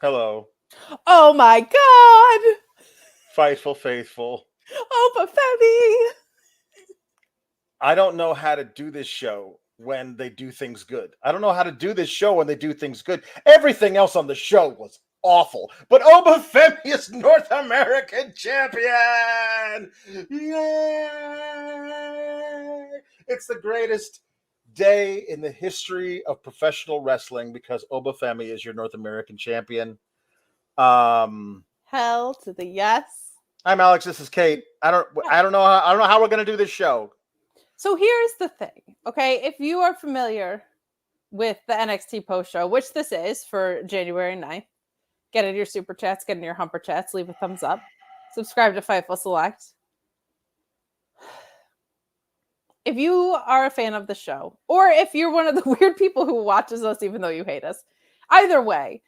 Hello, Oh my god! Fightful Faithful. Opa Femi! I don't know how to do this show when they do things good. I don't know how to do this show when they do things good. Everything else on the show was awful. But Obafemi is North American champion! Yay! It's the greatest day in the history of professional wrestling because Obafemi is your North American champion. Hell to the yes. I'm Alex. This is Kate. I don't know. I don't know how we're gonna do this show. So here's the thing, okay? If you are familiar with the NXT post show, which this is for January 9th, get in your super chats, get in your humper chats, leave a thumbs up, subscribe to Fightful Select. If you are a fan of the show, or if you're one of the weird people who watches us even though you hate us, either way,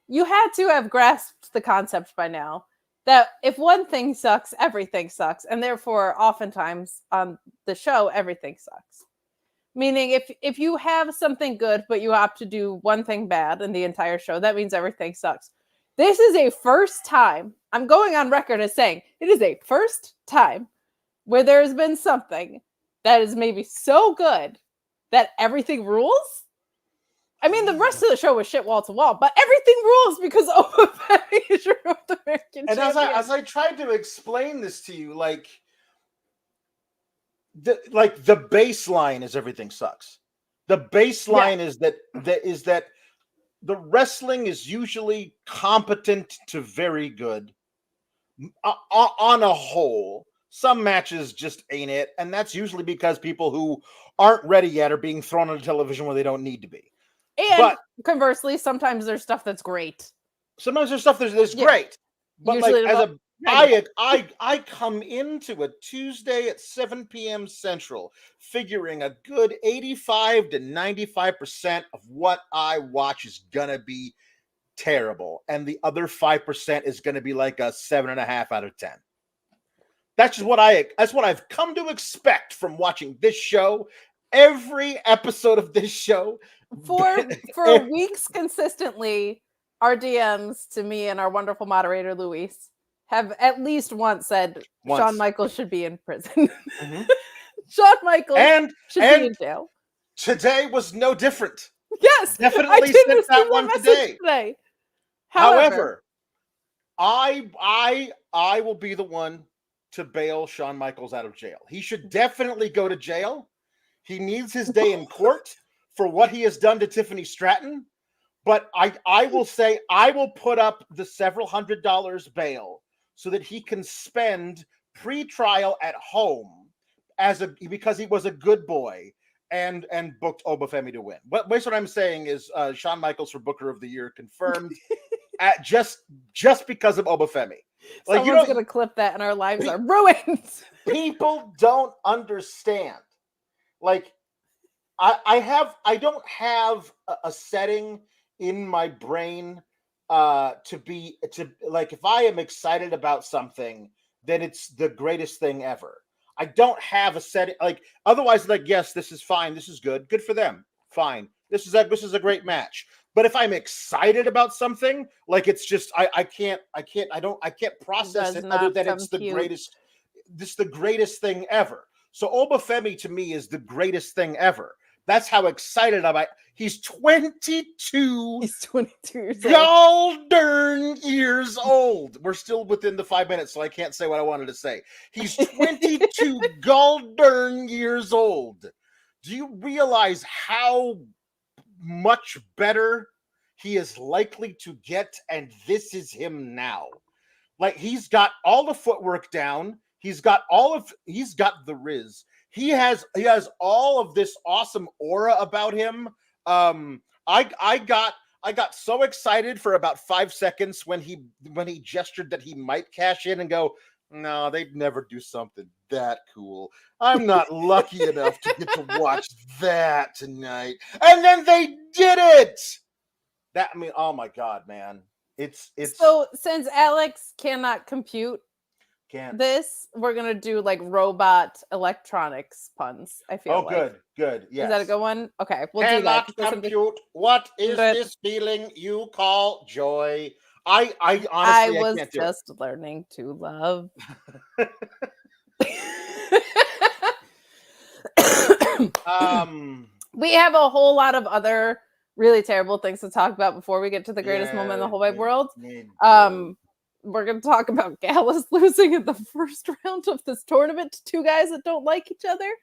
you had to have grasped the concept by now that if one thing sucks, everything sucks. And therefore, oftentimes on the show, everything sucks. Meaning, if you have something good, but you opt to do one thing bad in the entire show, that means everything sucks. This is a first time, I'm going on record as saying, it is a first time where there has been something that is maybe so good that everything rules. I mean, the rest of the show was shit wall to wall, but everything rules because Obafemi is your North American and champion. as I tried to explain this to you, the baseline is everything sucks. The baseline is that the wrestling is usually competent to very good on a whole. Some matches just ain't it, and that's usually because people who aren't ready yet are being thrown on the television where they don't need to be. And But conversely, sometimes there's stuff that's great. Sometimes there's stuff that's great, but Usually I come into a Tuesday at 7 p.m. Central figuring a good 85 to 95% of what I watch is gonna be terrible, and the other 5% is gonna be like a 7.5 out of 10. That's what I've come to expect from watching this show. Every episode of this show for weeks consistently, our DMs to me and our wonderful moderator Luis have at least once said Shawn Michaels should be in prison. Mm-hmm. Shawn Michaels should be in jail. Today was no different. Yes, definitely sent that one today. However, I will be the one to bail Shawn Michaels out of jail. He should definitely go to jail. He needs his day in court for what he has done to Tiffany Stratton. But I will say I will put up the several $100 bail so that he can spend pre-trial at home because he was a good boy and booked Obafemi to win. But what I'm saying is Shawn Michaels for Booker of the Year confirmed at just because of Obafemi. Like, someone's gonna clip that and our lives are ruined. People don't understand. Like, I don't have a setting in my brain to like, if I am excited about something, then it's the greatest thing ever. I don't have a setting, like, otherwise, like, yes, this is fine, this is good for them, fine, this is a great match. But if I'm excited about something, like, it's just I can't process it other than it's the greatest. This is the greatest thing ever. So Obafemi to me is the greatest thing ever. That's how excited I'm. He's 22. He's 22 years old. Darn years old. We're still within the 5 minutes, so I can't say what I wanted to say. He's 22 darn years old. Do you realize how much better he is likely to get? And this is him now. Like, he's got all the footwork down. He's got the Riz. He has all of this awesome aura about him. I got so excited for about 5 seconds when he gestured that he might cash in and go, no, they'd never do something that cool. I'm not lucky enough to get to watch that tonight. And then they did it. That, I mean, oh my God, man. It's so, since Alex cannot compute Can't. this, we're gonna do like robot electronics puns. I feel like. Good. Yes. Is that a good one? Okay, we'll do Cannot that. That's something- compute. What is Good. this feeling you call joy? I I honestly was can't do just learning to love. We have a whole lot of other really terrible things to talk about before we get to the greatest moment in the whole wide world. We're going to talk about Gallus losing in the first round of this tournament to two guys that don't like each other.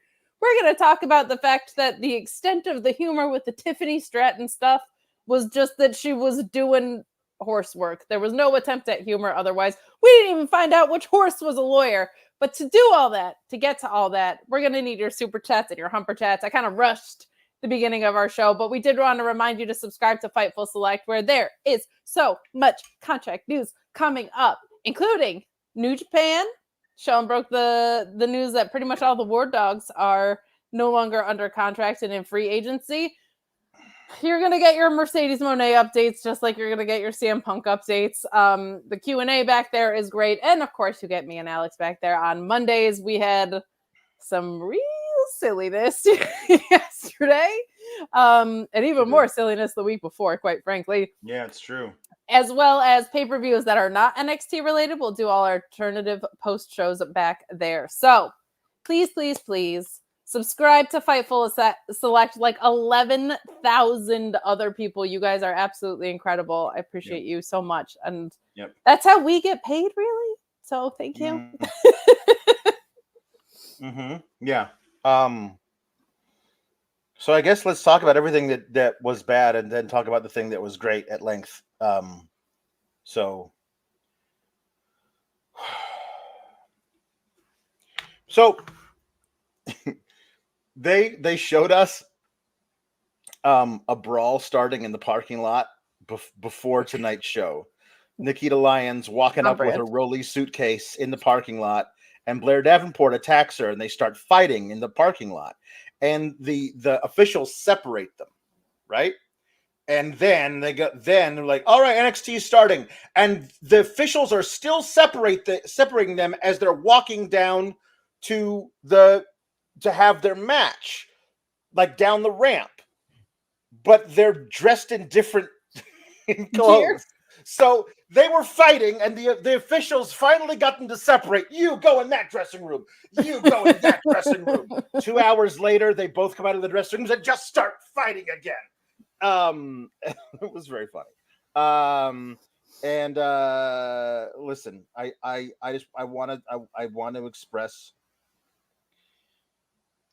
We're going to talk about the fact that the extent of the humor with the Tiffany Stratton stuff was just that she was doing horse work. There was no attempt at humor otherwise. We didn't even find out which horse was a lawyer. But to do all that, to get to all that, we're going to need your super chats and your humper chats. I kind of rushed the beginning of our show, but we did want to remind you to subscribe to Fightful Select, where there is so much contract news coming up, including New Japan. Sean broke the news that pretty much all the War Dogs are no longer under contract and in free agency. You're going to get your Mercedes Moné updates just like you're going to get your CM Punk updates. The Q&A back there is great. And, of course, you get me and Alex back there. On Mondays, we had some real silliness yesterday. And even more silliness the week before, quite frankly. Yeah, it's true. As well as pay-per-views that are not NXT related. We'll do all our alternative post shows back there. So, please, please, please subscribe to Fightful Select, like 11,000 other people. You guys are absolutely incredible. I appreciate you so much. And that's how we get paid, really. So thank you. Yeah. So I guess let's talk about everything that was bad and then talk about the thing that was great at length. So They showed us a brawl starting in the parking lot before tonight's show. Nikkita Lyons walking up with her Rolly suitcase in the parking lot, and Blair Davenport attacks her, and they start fighting in the parking lot. And the officials separate them, right? And then they're like, all right, NXT is starting. And the officials are still separating them as they're walking down to have their match, like down the ramp. But they're dressed in different clothes. So they were fighting, and the officials finally got them to separate. You go in that dressing room. You go in that dressing room. 2 hours later, they both come out of the dressing rooms and just start fighting again. It was very funny. Listen, I want to express,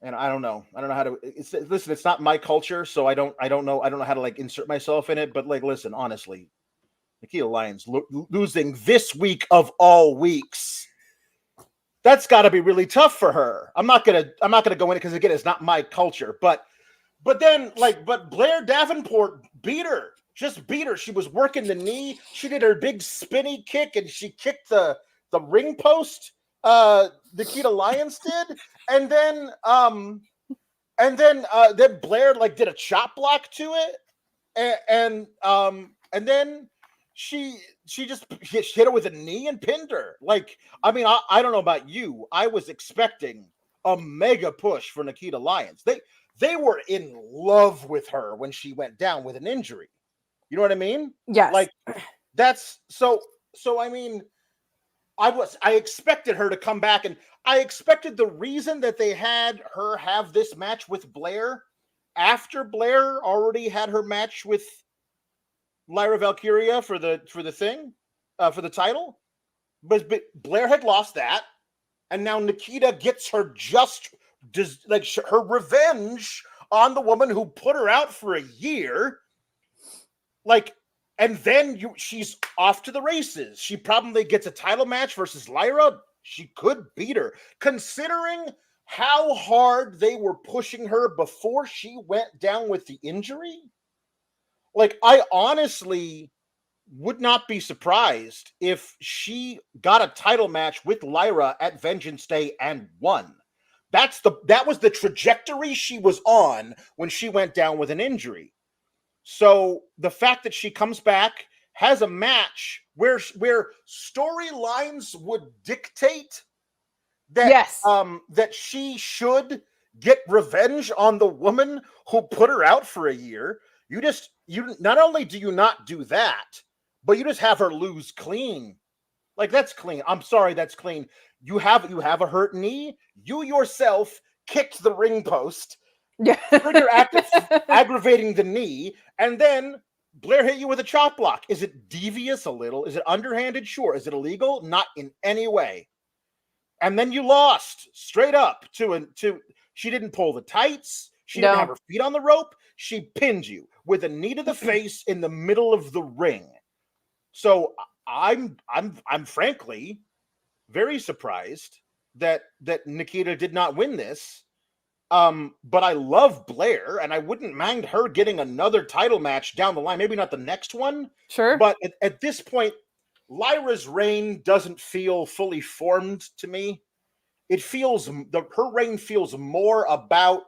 and I don't know how to. Listen, it's not my culture, so I don't know how to like insert myself in it. But like, listen, honestly, Nikkita Lyons losing this week of all weeks, that's got to be really tough for her. I'm not gonna go in it because again, it's not my culture. But Blair Davenport beat her. Just beat her. She was working the knee. She did her big spinny kick, and she kicked the ring post. Nikkita Lyons did, and then Blair like did a chop block to it, and then she just hit her with a knee and pinned her. Like, I mean, I don't know about you. I was expecting a mega push for Nikkita Lyons. They were in love with her when she went down with an injury. You know what I mean? Yes. Like, that's so I mean, I expected her to come back, and I expected the reason that they had her have this match with Blair after Blair already had her match with Lyra Valkyria for the title, but Blair had lost that, and now Nikkita gets her her revenge on the woman who put her out for a year. Like, and then she's off to the races. She probably gets a title match versus Lyra. She could beat her, considering how hard they were pushing her before she went down with the injury. Like, I honestly would not be surprised if she got a title match with Lyra at Vengeance Day and won. That was the trajectory she was on when she went down with an injury. So the fact that she comes back has a match where storylines would dictate that Yes. that she should get revenge on the woman who put her out for a year. You not only do you not do that, but you just have her lose clean. Like, that's clean. I'm sorry, that's clean. You have a hurt knee. You yourself kicked the ring post. Yeah. Trigger aggravating the knee, and then Blair hit you with a chop block. Is it devious a little? Is it underhanded? Sure. Is it illegal? Not in any way. And then you lost straight up to she didn't pull the tights. She didn't have her feet on the rope. She pinned you with a knee to the face in the middle of the ring. So I'm frankly very surprised that Nikkita did not win this. But I love Blair, and I wouldn't mind her getting another title match down the line. Maybe not the next one. Sure. But at this point, Lyra's reign doesn't feel fully formed to me. It feels her reign feels more about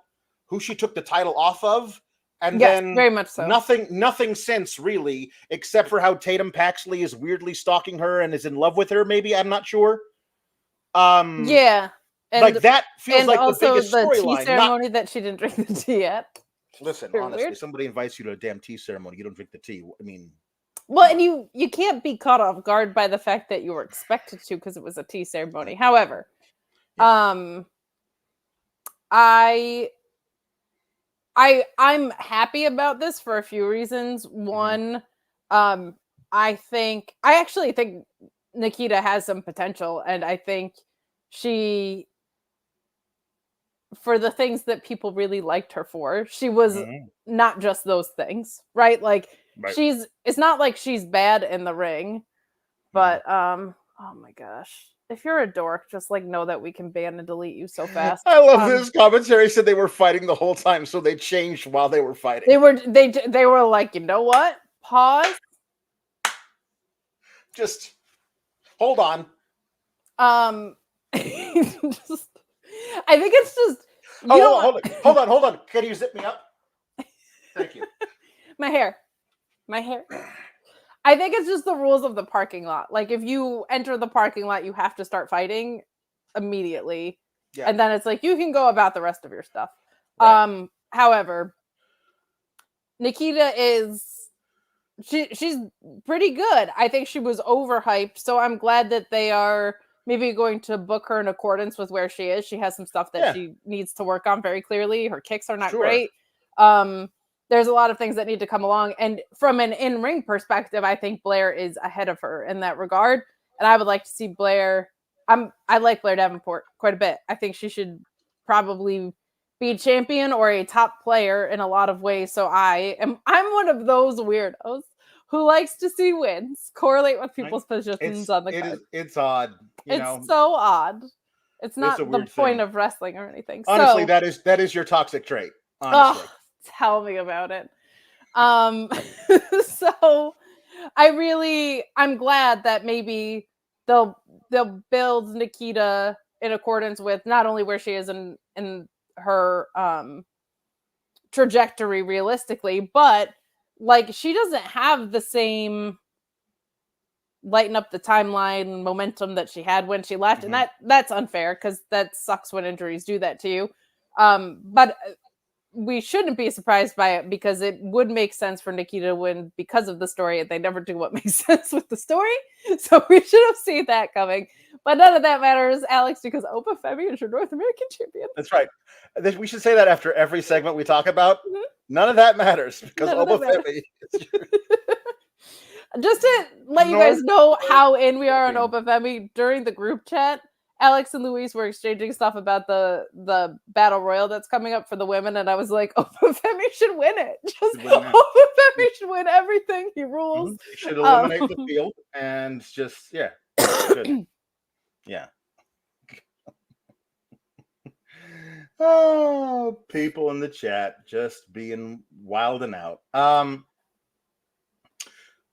who she took the title off of, and then very much so. Nothing since, really, except for how Tatum Paxley is weirdly stalking her and is in love with her. Maybe, I'm not sure. Yeah. And, like, that feels like also the biggest storyline. tea ceremony that she didn't drink the tea yet. Listen, honestly, somebody invites you to a damn tea ceremony, you don't drink the tea. I mean, well, and you can't be caught off guard by the fact that you were expected to because it was a tea ceremony. However, I'm happy about this for a few reasons. One, I actually think Nikkita has some potential, and I think she, for the things that people really liked her for, she was not just those things, right? Like, it's not like she's bad in the ring, but oh my gosh, if you're a dork, just like know that we can ban and delete you so fast. I love this commentary said they were fighting the whole time, so they changed while they were fighting. They were like, you know what? Pause. Just hold on. I think it's just. Hold on. Can you zip me up? Thank you. My hair. I think it's just the rules of the parking lot. Like, if you enter the parking lot, you have to start fighting immediately. Yeah. And then it's like, you can go about the rest of your stuff. Right. However, Nikkita she's pretty good. I think she was overhyped. So I'm glad that they are maybe going to book her in accordance with where she is. She has some stuff that she needs to work on very clearly. Her kicks are not great. There's a lot of things that need to come along. And from an in-ring perspective, I think Blair is ahead of her in that regard. And I would like to see Blair. I like Blair Davenport quite a bit. I think she should probably be champion or a top player in a lot of ways. So I'm one of those weirdos who likes to see wins correlate with people's positions on the card. It's odd. It's so odd. It's not the point of wrestling or anything. Honestly, that is your toxic trait. Honestly. Tell me about it. So I'm glad that maybe they'll build Nikkita in accordance with not only where she is in her trajectory realistically, but like, she doesn't have the same lighten up the timeline momentum that she had when she left. And that's unfair because that sucks when injuries do that to you. But we shouldn't be surprised by it because it would make sense for Nikkita to win because of the story. They never do what makes sense with the story. So we should have seen that coming. But none of that matters, Alex, because Opa Femi is your North American champion. That's right. We should say that after every segment we talk about. None of that matters because Opa Femi is your... Just to let you guys know how in we are on Opa Femi, during the group chat, Alex and Luis were exchanging stuff about the battle royal that's coming up for the women, and I was like, Opa Femi should win it. Opa Femi should win everything. He rules. He should eliminate the field and just good. Yeah. Oh, people in the chat just being wild and out.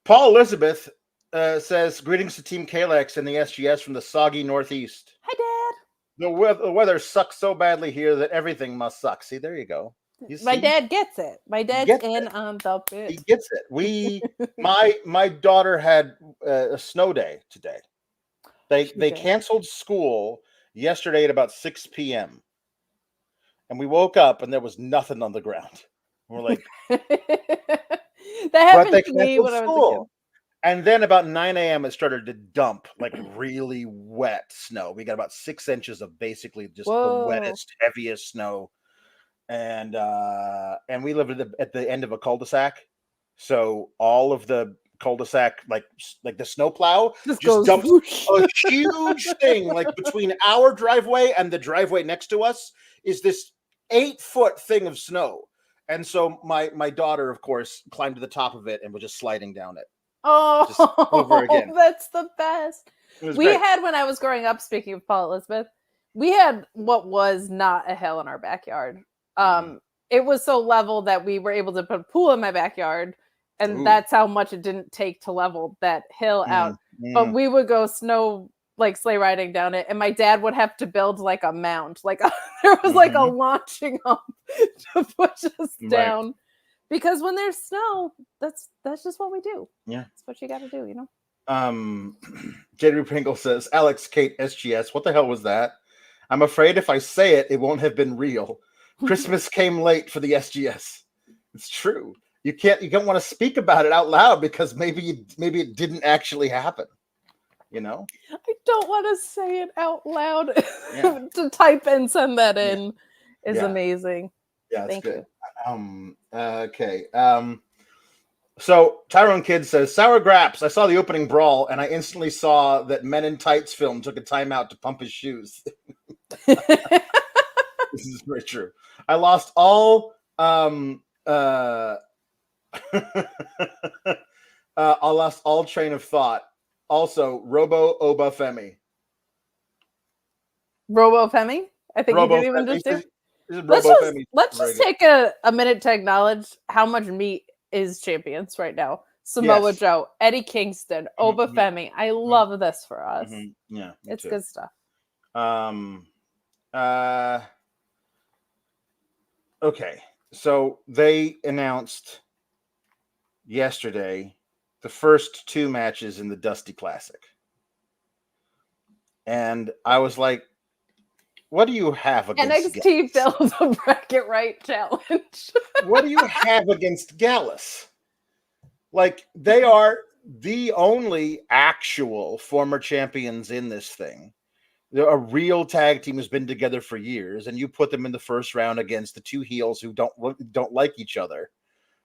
Paul Elizabeth says, greetings to Team Kalex and the SGS from the soggy Northeast. Hi, Dad. The weather sucks so badly here that everything must suck. See, there you go. My dad gets it. My dad's in on the bit. He gets it. My daughter had a snow day today. They canceled school yesterday at about 6 p.m. and we woke up and there was nothing on the ground. And we're like, that happened to me when I was a kid. And then about 9 a.m. it started to dump like really wet snow. We got about 6 inches of basically just the wettest, heaviest snow. And we lived at the end of a cul-de-sac, so all of the cul-de-sac, like the snowplow, just dumped a huge thing like between our driveway and the driveway next to us is this 8-foot thing of snow. And so my daughter, of course, climbed to the top of it and was just sliding down it. Just over again. That's the best. We had, when I was growing up, speaking of Paul Elizabeth, we had what was not a hill in our backyard. It was so level that we were able to put a pool in my backyard, and that's how much it didn't take to level that hill out. But we would go sleigh riding down it, and my dad would have to build like a mound, there was like a launching hump to push us down, because when there's snow, that's just what we do. Yeah, that's what you got to do, you know. Jade Pringle says, Alex, Kate, SGS, what the hell was that? I'm afraid if I say it, it won't have been real. Christmas came late for the SGS. It's true. You don't want to speak about it out loud because maybe it didn't actually happen. You know? I don't want to say it out loud. To type and send that in is amazing. Yeah, that's good. Okay. So Tyrone Kid says, Sour Graps, I saw the opening brawl and I instantly saw that Men in Tights film took a timeout to pump his shoes. This is very true. I lost all I lost all train of thought. Also, Robo Oba Femi. Robo Femi? I think Robo you didn't even just do. Let's just take a minute to acknowledge how much meat is champions right now. Samoa Joe, Eddie Kingston, Oba Femi. I love this for us. Yeah, it's good stuff. Okay, so they announced yesterday the first 2 matches in the Dusty Classic. And I was like, what do you have against NXT failed the bracket right challenge? What do you have against Gallus? Like, they are the only actual former champions in this thing. They're a real tag team who's been together for years, and you put them in the first round against the 2 heels who don't like each other.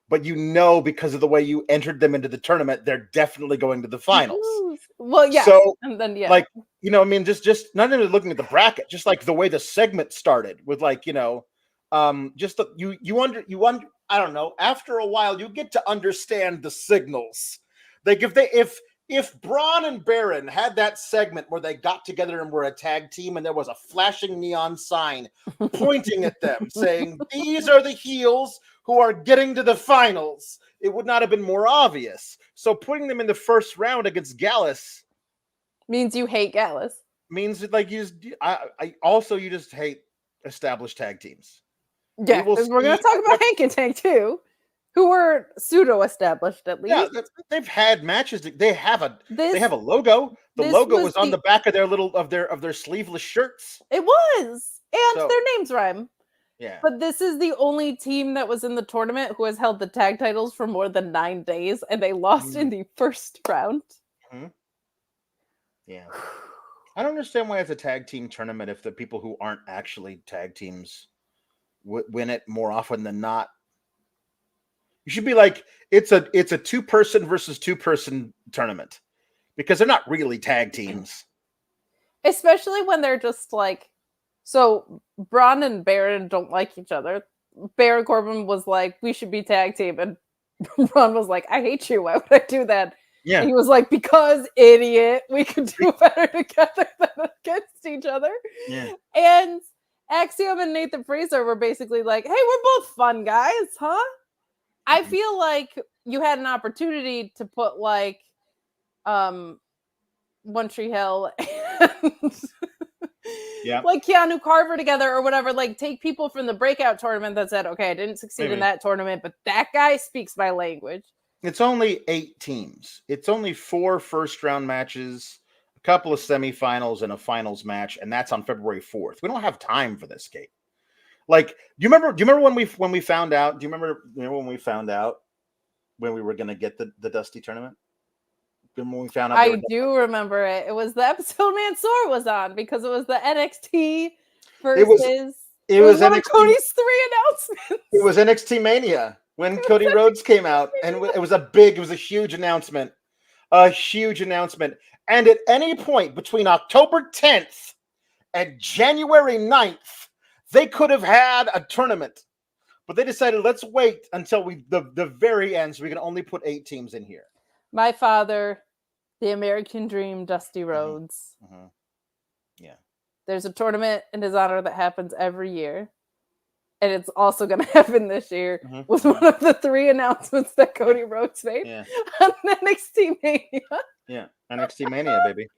But because of the way you entered them into the tournament, they're definitely going to the finals. Well, yeah. So, and then, just not even looking at the bracket, just like the way the segment started with I don't know. After a while, you get to understand the signals. Like if Bron and Baron had that segment where they got together and were a tag team and there was a flashing neon sign pointing at them saying, these are the heels who are getting to the finals, it would not have been more obvious. So putting them in the first round against Gallus means you hate Gallus. Means that you just hate established tag teams. Yeah, we're going to talk about Hank and Tank too, who were pseudo-established at least. Yeah, they've had matches. They have a logo. The logo was on the back of their sleeveless shirts. It was, and their names rhyme. Yeah, but this is the only team that was in the tournament who has held the tag titles for more than 9 days, and they lost in the first round. Yeah, I don't understand why it's a tag team tournament if the people who aren't actually tag teams win it more often than not. You should be like, it's a 2-person versus 2-person tournament because they're not really tag teams. Especially when they're just like, so Bron and Baron don't like each other. Baron Corbin was like, we should be tag team. And Bron was like, I hate you. Why would I do that? Yeah. And he was like, because idiot, we could do better together than against each other. Yeah. And Axiom and Nathan Frazer were basically like, hey, we're both fun guys, huh? I feel like you had an opportunity to put like One Tree Hill and Yeah. Like Keanu Carver together or whatever. Like take people from the breakout tournament that said, okay, I didn't succeed in that tournament, but that guy speaks my language. It's only 8 teams. It's only 4 first-round matches, a couple of semifinals, and a finals match, and that's on February 4th. We don't have time for this, Kate. Like, do you remember when we found out? Do you remember when we found out when we were going to get the Dusty tournament? When we found out, I do remember it. It was the episode Mansoor was on because it was the NXT versus. It was one of Cody's 3 announcements. It was NXT Mania when Cody Rhodes came out, and it was a huge announcement. A huge announcement. And at any point between October 10th and January 9th, they could have had a tournament. But they decided, let's wait until the very end so we can only put 8 teams in here. My father, the American Dream, Dusty Rhodes. Mm-hmm. Yeah. There's a tournament in his honor that happens every year. And it's also going to happen this year with one of the 3 announcements that Cody Rhodes made on NXT Mania. Yeah, NXT Mania, baby.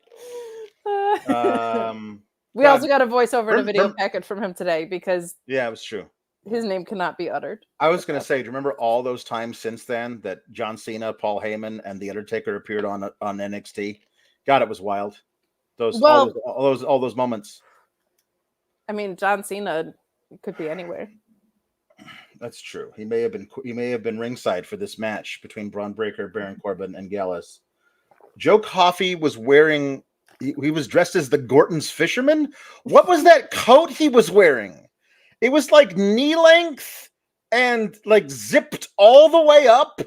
We also got a voiceover and a video package from him today because it was true. His name cannot be uttered. I was going to say, do you remember all those times since then that John Cena, Paul Heyman, and The Undertaker appeared on NXT? God, it was wild. All those moments. I mean, John Cena could be anywhere. That's true. He may have been ringside for this match between Braun Breaker, Baron Corbin, and Gallus. Joe Coffey was wearing. He was dressed as the Gorton's fisherman. What was that coat he was wearing? It was like knee length and like zipped all the way up.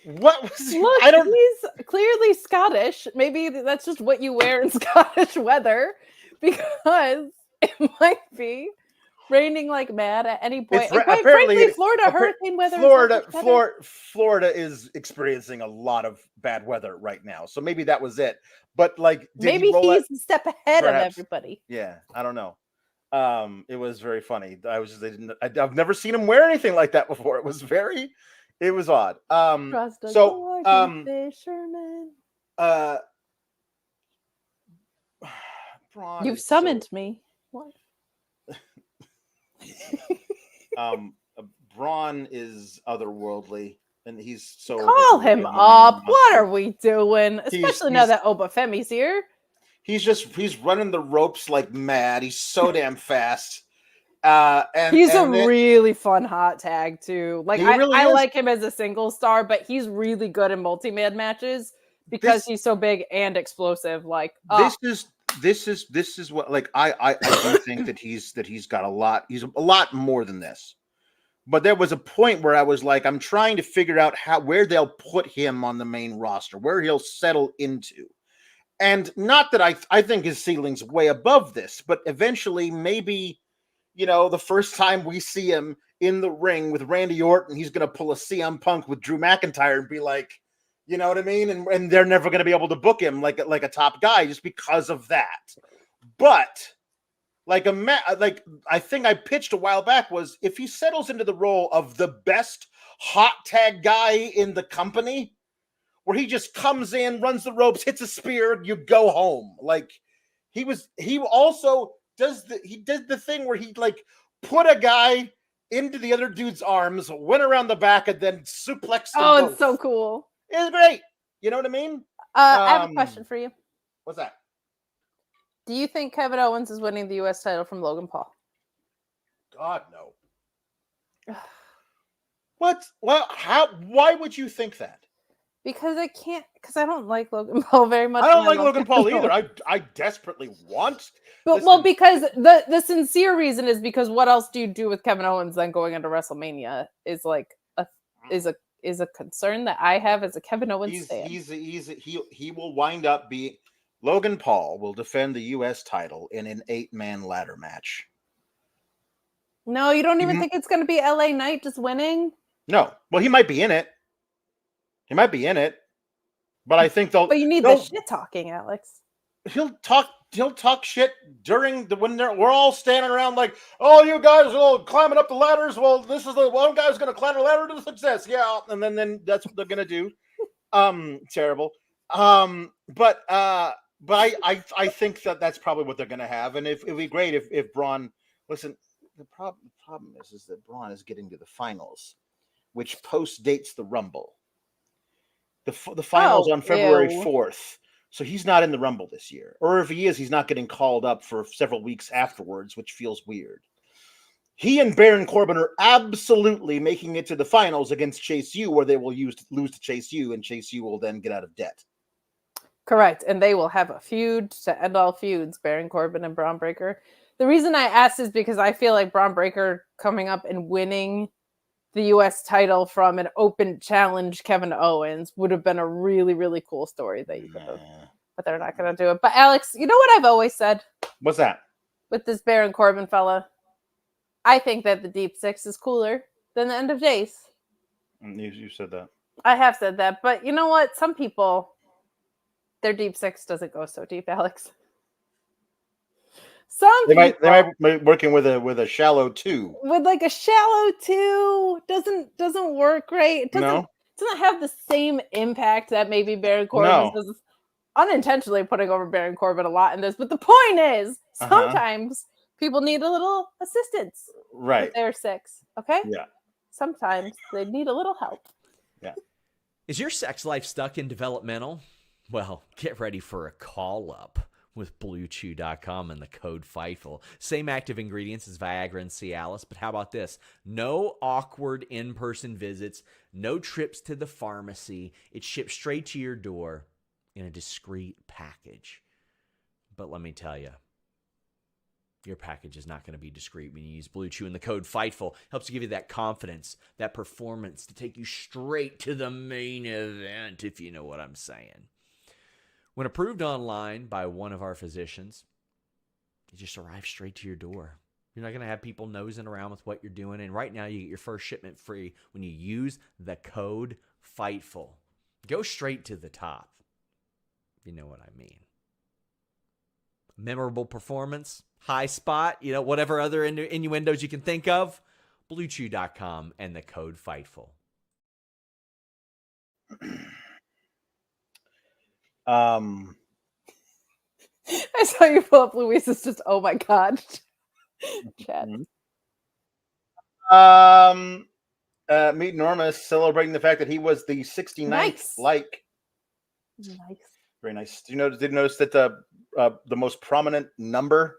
What was? Look, he's clearly Scottish. Maybe that's just what you wear in Scottish weather, because it might be raining like mad at any point. And quite frankly, Florida hurricane weather. Florida is experiencing a lot of bad weather right now, so maybe that was it. But like, maybe he's a step ahead of everybody. Yeah, I don't know. It was very funny. I've never seen him wear anything like that before. It was odd. Fisherman. You've summoned me. What? Bron is otherworldly, and he's so. Call him up. What are we doing? Especially now that Obafemi's here. He's running the ropes like mad. He's so damn fast. He's a really fun hot tag too. Like I like him as a single star, but he's really good in multi-man matches because he's so big and explosive. Like this is what, like, I do think that he's got a lot. He's a lot more than this. But there was a point where I was like, I'm trying to figure out where they'll put him on the main roster, where he'll settle into. And not that I think his ceiling's way above this, but eventually maybe, the first time we see him in the ring with Randy Orton, he's going to pull a CM Punk with Drew McIntyre and be like, you know what I mean? And they're never going to be able to book him like a top guy just because of that. But I think I pitched a while back was, if he settles into the role of the best hot tag guy in the company, where he just comes in, runs the ropes, hits a spear, you go home. Like he also did the thing where he like put a guy into the other dude's arms, went around the back, and then suplexed them both. It's so cool. It's great. You know what I mean? I have a question for you. What's that? Do you think Kevin Owens is winning the U.S. title from Logan Paul? God, no. What? Well, why would you think that? Because I don't like Logan Paul very much. I don't like Logan Paul either. I desperately want. Because the sincere reason is because what else do you do with Kevin Owens then going into WrestleMania is like is a concern that I have as a Kevin Owens fan. He will wind up being. Logan Paul will defend the U.S. title in an 8-man ladder match. No, you don't even think it's going to be LA Knight just winning? No. Well, he might be in it. But I think they'll. But you need the shit talking, Alex. He'll talk shit when we're all standing around like, oh, you guys are all climbing up the ladders. Well, this is the one guy's going to climb the ladder to success. Yeah, and then that's what they're going to do. Terrible. But But I think that's probably what they're going to have, and it'd be great if Bron. Listen, the problem is that Bron is getting to the finals, which post dates the Rumble. The finals on February 4th, so he's not in the Rumble this year, or if he is, he's not getting called up for several weeks afterwards, which feels weird. He and Baron Corbin are absolutely making it to the finals against Chase U, where they will lose to Chase U, and Chase U will then get out of debt. Correct. And they will have a feud to end all feuds, Baron Corbin and Bron Breakker. The reason I asked is because I feel like Bron Breakker coming up and winning the U.S. title from an open challenge Kevin Owens would have been a really, really cool story that you could have. But they're not going to do it. But Alex, you know what I've always said? What's that? With this Baron Corbin fella? I think that the Deep Six is cooler than the End of Days. You said that. I have said that. But you know what? Some people, their Deep Six doesn't go so deep, Alex. They might be working with a shallow 2. With like a shallow 2 doesn't work right. It doesn't have the same impact that maybe Baron Corbin does. Unintentionally putting over Baron Corbin a lot in this, but the point is sometimes people need a little assistance with their 6. Okay? Yeah. Sometimes they need a little help. Yeah. Is your sex life stuck in developmental? Well, get ready for a call up with BlueChew.com and the code FIGHTFUL. Same active ingredients as Viagra and Cialis, but how about this? No awkward in-person visits, no trips to the pharmacy. It's shipped straight to your door in a discreet package. But let me tell you, your package is not going to be discreet when you use Blue Chew, and the code FIGHTFUL helps give you that confidence, that performance to take you straight to the main event, if you know what I'm saying. When approved online by one of our physicians, it just arrives straight to your door. You're not going to have people nosing around with what you're doing. And right now, you get your first shipment free when you use the code FIGHTFUL. Go straight to the top, if you know what I mean. Memorable performance, high spot, whatever other innuendos you can think of. BlueChew.com and the code FIGHTFUL. I saw you pull up Luis's just, oh my God. Chat. Meet Norma celebrating the fact that he was the 69th like. Nice. Very nice. Did you notice that the most prominent number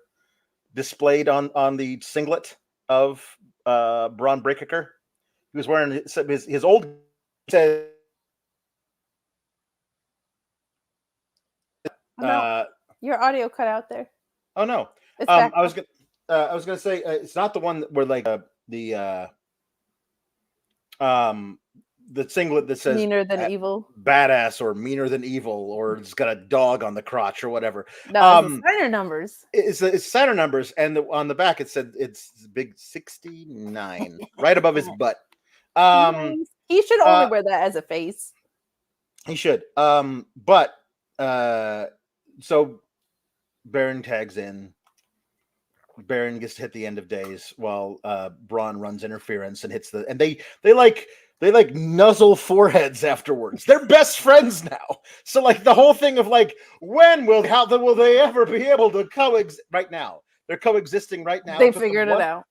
displayed on the singlet of Bron Breakker? He was wearing his old said. Your audio cut out there. Oh no! I was gonna say it's not the one where like the singlet that says meaner than evil, badass, or meaner than evil, or it's got a dog on the crotch or whatever. No, it's signer numbers. It's signer numbers, and on the back it said it's big 69 right above his butt. He should only wear that as a face. He should. But so Baron tags in. Baron gets to hit the End of Days while Bron runs interference and hits and they nuzzle foreheads afterwards. They're best friends now. So like the whole thing of like, how will they ever be able to coexist right now? They're coexisting right now. They figured it out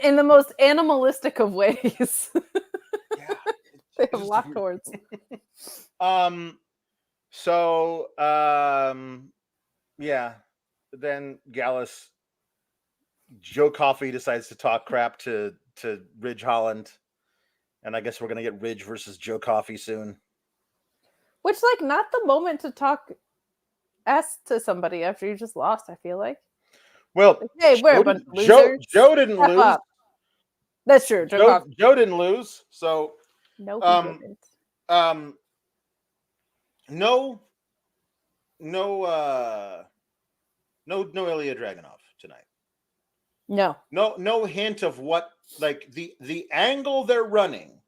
in the most animalistic of ways. Yeah, they have locked horns. Yeah. Then Gallus, Joe Coffey decides to talk crap to Ridge Holland, and I guess we're gonna get Ridge versus Joe Coffey soon. Which, like, not the moment to talk to somebody after you just lost. I feel like. Well, hey, we're a bunch of losers. Joe didn't lose. Up. That's true. Joe didn't lose, so no, he didn't. No Ilya Dragunov tonight. No hint of what, like, the angle they're running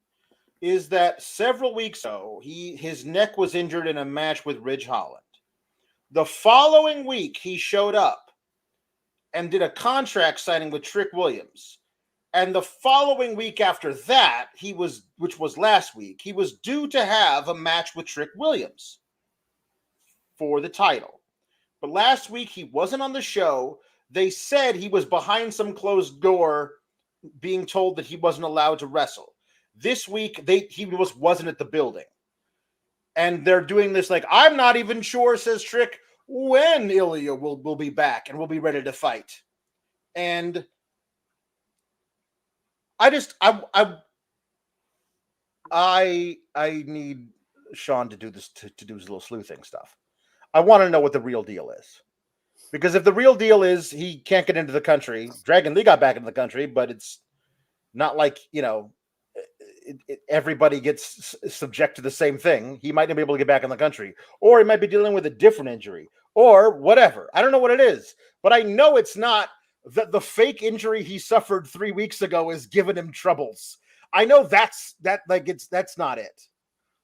is that several weeks ago his neck was injured in a match with Ridge Holland. The following week he showed up and did a contract signing with Trick Williams. And the following week after that, which was last week, he was due to have a match with Trick Williams. for the title. But last week he wasn't on the show. They said he was behind some closed door being told that he wasn't allowed to wrestle. This week he wasn't at the building. And they're doing this like, I'm not even sure, says Trick, when Ilya will be back and will be ready to fight. And I need Sean to do this, to do his little sleuthing stuff. I want to know what the real deal is. Because if the real deal is he can't get into the country, Dragon Lee got back into the country, but it's not like, everybody gets subject to the same thing. He might not be able to get back in the country, or he might be dealing with a different injury, or whatever. I don't know what it is, but I know it's not that the fake injury he suffered 3 weeks ago is giving him troubles. I know that's not it.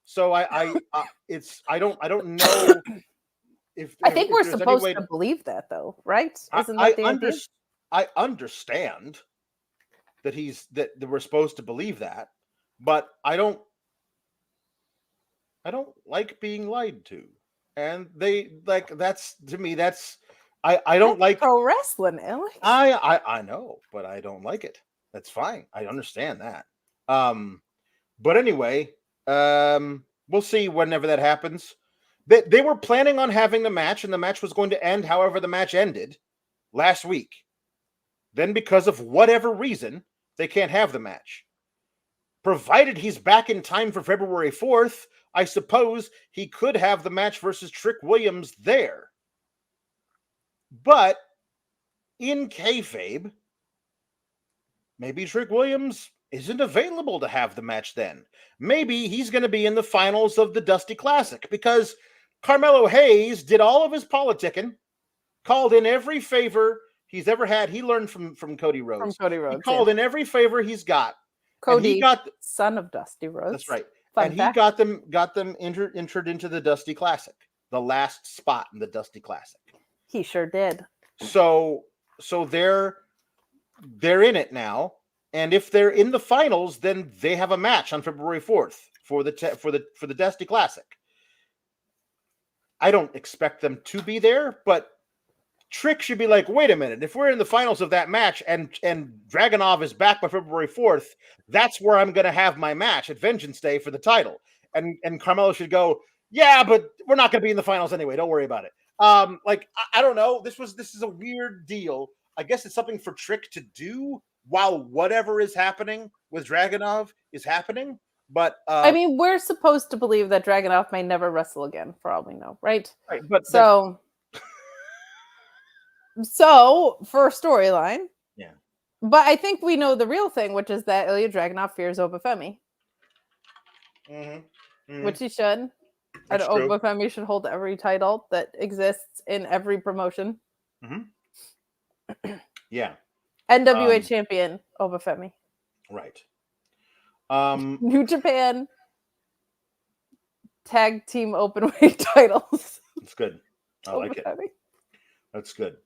So I don't know if I think if we're there's any supposed way to believe that, though, right? Isn't I that the idea? I understand that that we're supposed to believe that, but I don't like being lied to. And that's to me, that's I don't like pro wrestling, Alex. I know, but I don't like it. That's fine. I understand that. But anyway, we'll see whenever that happens. They were planning on having the match, and the match was going to end however the match ended last week. Then, because of whatever reason, they can't have the match. Provided he's back in time for February 4th, I suppose he could have the match versus Trick Williams there. But in kayfabe, maybe Trick Williams isn't available to have the match then. Maybe he's going to be in the finals of the Dusty Classic, because Carmelo Hayes did all of his politicking, called in every favor he's ever had. He learned from Cody Rhodes. From Cody Rhodes, he called in every favor he's got. Cody, son of Dusty Rhodes. That's right. Fun fact. He got them entered into the Dusty Classic, the last spot in the Dusty Classic. He sure did. So they're in it now, and if they're in the finals, then they have a match on February 4th for the Dusty Classic. I don't expect them to be there, but Trick should be like, wait a minute, if we're in the finals of that match and Dragunov is back by February 4th, that's where I'm going to have my match at Vengeance Day for the title. And Carmelo should go, yeah, but we're not going to be in the finals anyway. Don't worry about it. I don't know. This is a weird deal. I guess it's something for Trick to do while whatever is happening with Dragunov is happening. But I mean, we're supposed to believe that Dragunov may never wrestle again, for all we know, right? Right. But so for a storyline, yeah. But I think we know the real thing, which is that Ilya Dragunov fears Obafemi, which he should. And Obafemi should hold every title that exists in every promotion. Yeah. NWA champion Obafemi. Right. New Japan tag team openweight titles. That's good. I like it. That's good.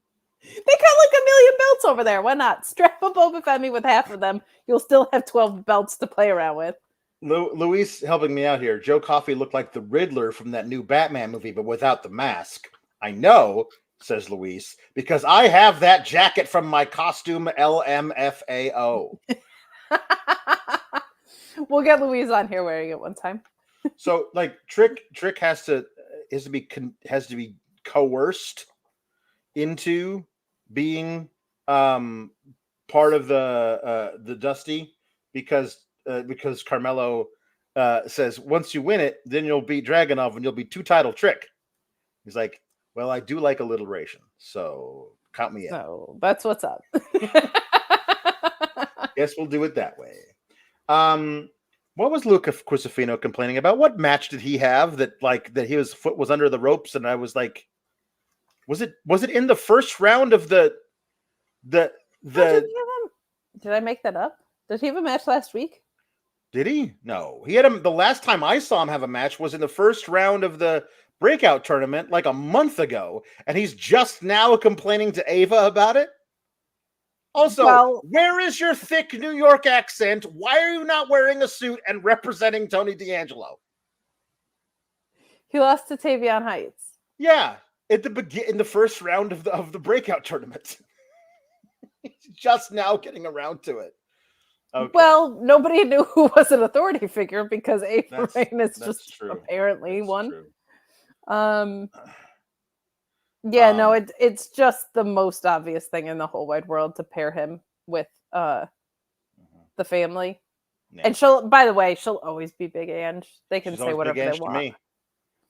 They got like 1 million belts over there. Why not? Strap up Obafemi with half of them. You'll still have 12 belts to play around with. Luis helping me out here. Joe Coffey looked like the Riddler from that new Batman movie, but without the mask. I know, says Luis, because I have that jacket from my costume LMFAO. We'll get Louise on here wearing it one time. So, like, Trick has to be coerced into being part of the Dusty because Carmelo says once you win it, then you'll beat Dragunov and you'll be 2-title Trick. He's like, well, I do like alliteration, so count me in. So that's what's up. Guess we'll do it that way. What was Luca Crucifino complaining about? What match did he have that his foot was under the ropes? And I was like, was it in the first round of the Did I make that up? Did he have a match last week? Did he? No, he had him. The last time I saw him have a match was in the first round of the breakout tournament, like a month ago, and he's just now complaining to Ava about it. Also, where is your thick New York accent? Why are you not wearing a suit and representing Tony D'Angelo? He lost to Tavion Heights. Yeah, at in the first round of the breakout tournament. He's just now getting around to it. Okay. Well, nobody knew who was an authority figure because Ava Rain is just true. apparently That's one. true. Yeah, no, it's just the most obvious thing in the whole wide world to pair him with the family. Yeah. And by the way, she'll always be Big Ange. They can She's say whatever they want. To me.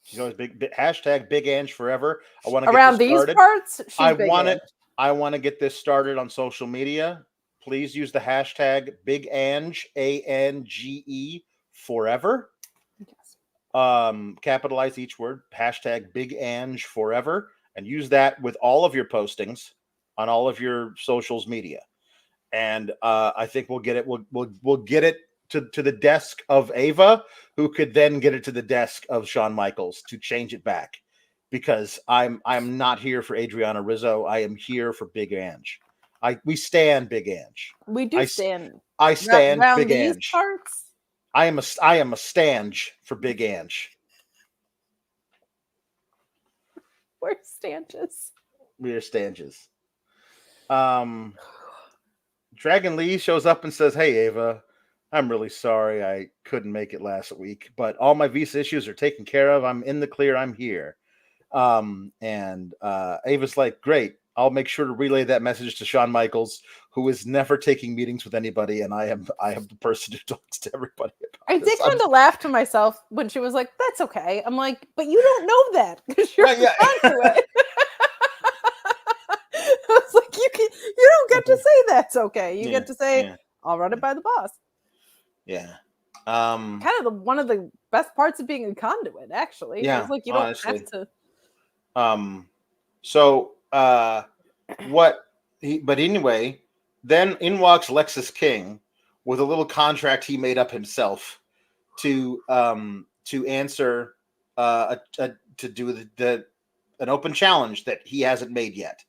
She's always hashtag Big Ange forever. I want to around these parts. I want to get this started on social media. Please use the hashtag Big Ange, ANGE forever. Yes. Capitalize each word. Hashtag Big Ange forever, and use that with all of your postings on all of your socials media. And I think we'll get it. We'll get it to the desk of Ava, who could then get it to the desk of Shawn Michaels to change it back, because I'm not here for Adriana Rizzo. I am here for Big Ange. We stand Big Ange. We do stand. I stand Big these Ange. Parts? I am a stange for Big Ange. We're stanches. We are stanges. Dragon Lee shows up and says, "Hey Ava, I'm really sorry I couldn't make it last week, but all my visa issues are taken care of. I'm in the clear. I'm here." And Ava's like, "Great. I'll make sure to relay that message to Shawn Michaels, who is never taking meetings with anybody, and I am the person who talks to everybody about I did kind of laugh to myself when she was like, "That's okay." I'm like, "But you don't know that because you're onto it." I was like, "You don't get to say that's okay. You get to say I'll run it by the boss." Yeah. Kind of one of the best parts of being a conduit, actually. Yeah. It's like you don't have to. But anyway, then in walks Lexus King with a little contract he made up himself to answer to do an open challenge that he hasn't made yet.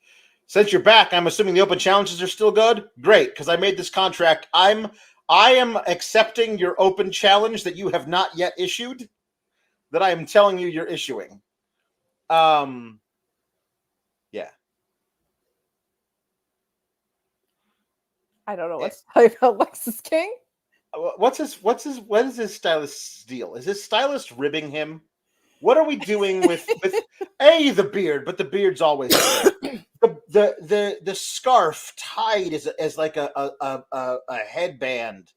Since you're back, I'm assuming the open challenges are still good. Great, because I made this contract. I am accepting your open challenge that you have not yet issued, that I am telling you you're issuing. Yeah. I don't know what to tell you about Lexus King. What is his stylist's deal? Is his stylist ribbing him? What are we doing with the beard? But the beard's always the scarf tied as like a headband.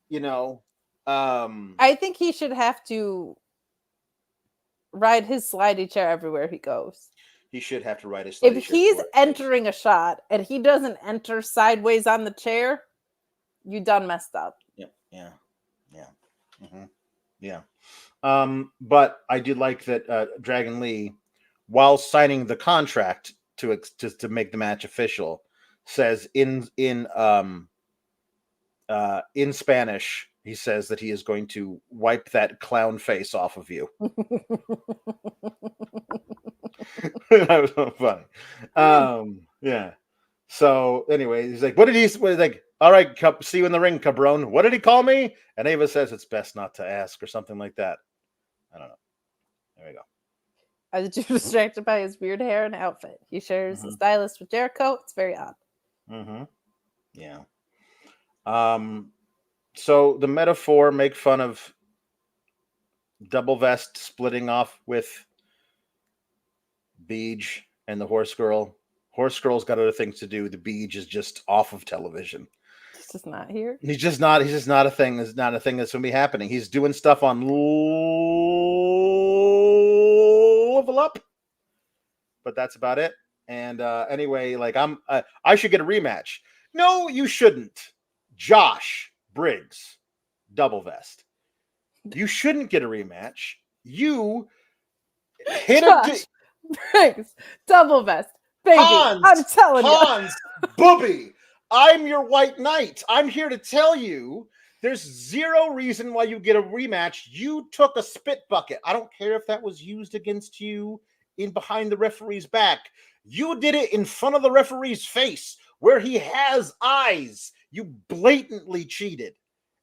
You know. I think he should have to ride his slidey chair everywhere he goes. He should have to ride his slidey chair. If he's entering a shot and he doesn't enter sideways on the chair, you done messed up. Yeah. Mm-hmm. Yeah. But I did like that Dragon Lee, while signing the contract to make the match official, says in Spanish, he says that he is going to wipe that clown face off of you. That was so funny. Yeah. So anyway, he's like, all right, see you in the ring, cabron. What did he call me? And Ava says it's best not to ask or something like that. I don't know. There we go. I was too distracted by his weird hair and outfit. He shares the stylist with Jericho. It's very odd. Yeah. So the Metaphor make fun of Double Vest splitting off with Beej and the Horse Girl. Horse Girl's got other things to do. The Beej is just off of television. He's just not here. He's just not a thing. It's not a thing that's going to be happening. He's doing stuff on Level Up, but that's about it. And anyway, like I should get a rematch. No, you shouldn't. Josh Briggs, Double Vest. You shouldn't get a rematch. You hit Briggs, Double Vest. Baby, I'm telling you. Booby, I'm your white knight. I'm here to tell you there's zero reason why you get a rematch. You took a spit bucket. I don't care if that was used against you behind the referee's back. You did it in front of the referee's face where he has eyes. You blatantly cheated.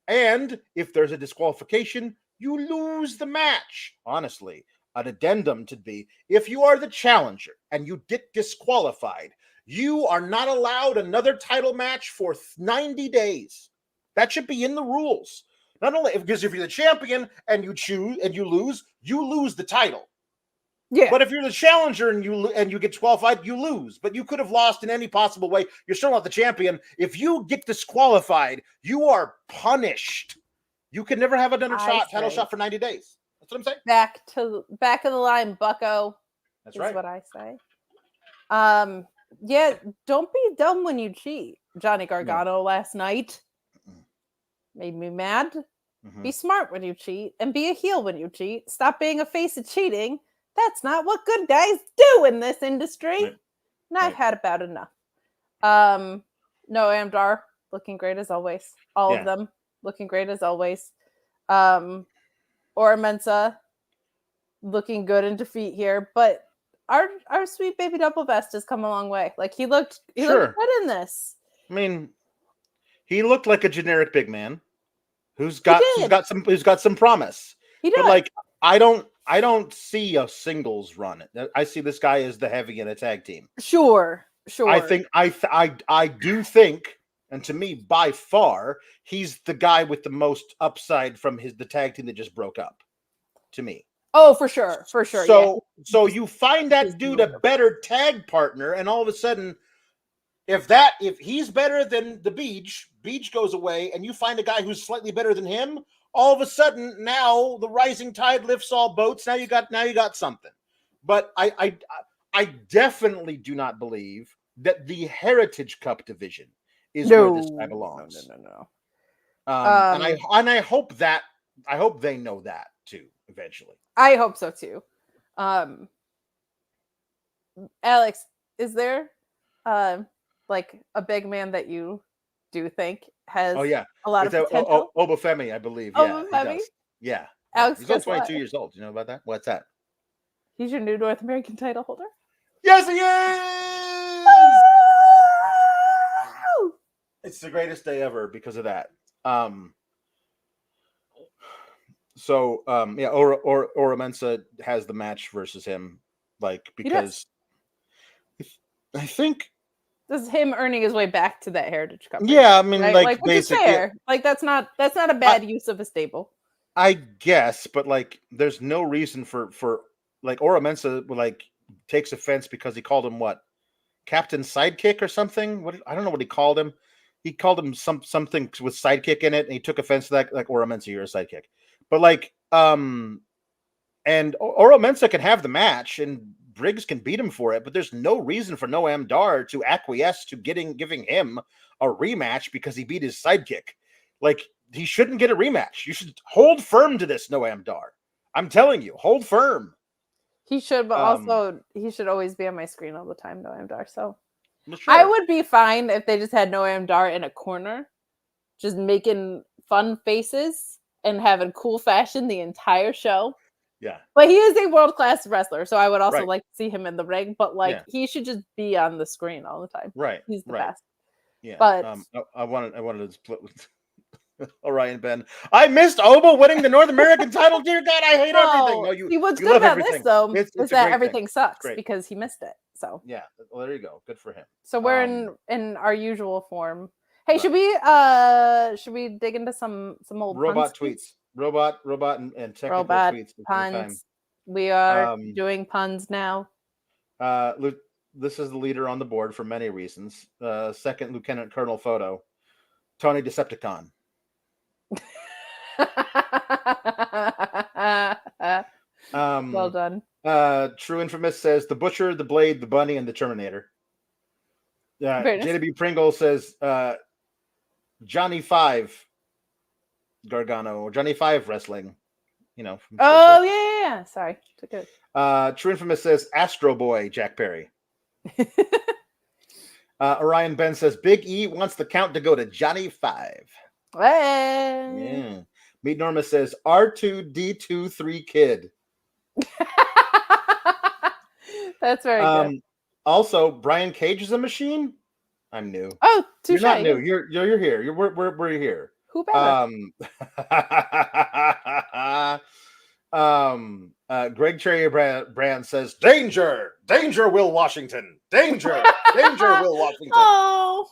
And if there's a disqualification, you lose the match. Honestly, an addendum to be, if you are the challenger and you get disqualified, you are not allowed another title match for 90 days. That should be in the rules. Not only because if you're the champion and you lose the title. Yeah. But if you're the challenger and you get disqualified, you lose. But you could have lost in any possible way. You're still not the champion. If you get disqualified, you are punished. You can never have another title shot for 90 days. That's what I'm saying. Back of the line, bucko. That's right. What I say. Yeah, don't be dumb when you cheat. Johnny Gargano last night made me mad. Mm-hmm. Be smart when you cheat and be a heel when you cheat. Stop being a face of cheating. That's not what good guys do in this industry. Right. And I've had about enough. Noam Dar looking great as always. All of them looking great as always. Ora Mensa looking good in defeat here, but our sweet baby Double Vest has come a long way. Like he looked good in this. I mean, he looked like a generic big man who's got some promise. He did. But like I don't see a singles run. I see this guy as the heavy in a tag team. Sure. I do think, and to me, by far, he's the guy with the most upside from the tag team that just broke up. To me. Oh, for sure. So you find that dude a better tag partner, and all of a sudden, if he's better than the Beach goes away, and you find a guy who's slightly better than him, all of a sudden now the rising tide lifts all boats. Now you got something. But I definitely do not believe that the Heritage Cup division is where this guy belongs. No. And I hope they know that too eventually. I hope so too. Alex, is there like a big man that you do think has a lot of potential? Obafemi, I believe. Obafemi? Yeah. Alex, he's only 22 years old. You know about that? What's that? He's your new North American title holder? Yes, he is! Woo! It's the greatest day ever because of that. Ora Mensa has the match versus him, because I think this is him earning his way back to that Heritage Cup. Yeah, I mean, right? Which is fair. Like that's not a bad use of a stable. I guess, but there's no reason for Ora Mensa takes offense because he called him what? Captain Sidekick or something? I don't know what he called him. He called him something with sidekick in it, and he took offense to that. Like, Ora Mensa, you're a sidekick. But and Ora Mensa can have the match, and Briggs can beat him for it. But there's no reason for Noam Dar to acquiesce to giving him a rematch because he beat his sidekick. He shouldn't get a rematch. You should hold firm to this, Noam Dar. I'm telling you, hold firm. He should, but also he should always be on my screen all the time, Noam Dar. So sure. I would be fine if they just had Noam Dar in a corner, just making fun faces and having cool fashion the entire show. Yeah. But he is a world-class wrestler, so I would also like to see him in the ring, but he should just be on the screen all the time. Right. He's the best. Yeah. But I wanted to split with Orion Ben. I missed Oba winning the North American title. Dear God, I hate everything. No, see, what's good about this though is that everything sucks because he missed it. So yeah, well, there you go. Good for him. So we're in our usual form. Hey, should we dig into some old robot tweets? Robot and technical tweets. Puns. We are doing puns now. This is the leader on the board for many reasons. Second Lieutenant Colonel photo. Tony Decepticon. Well done. True Infamous says the Butcher, the Blade, the Bunny, and the Terminator. JW Pringle says Johnny Five Gargano or Johnny Five Wrestling. Yeah. Sorry, took it. True Infamous says Astro Boy Jack Perry. Orion Ben says Big E wants the count to go to Johnny Five. Hey. Yeah. Meet Norma says R2D2 3 Kid. That's very good. Also, Brian Cage is a machine. I'm new. Oh, you're not new. You're here. We're here. Who better? Greg Cherry Brand says, "Danger, danger, Will Washington, danger, danger, Will Washington." Oh,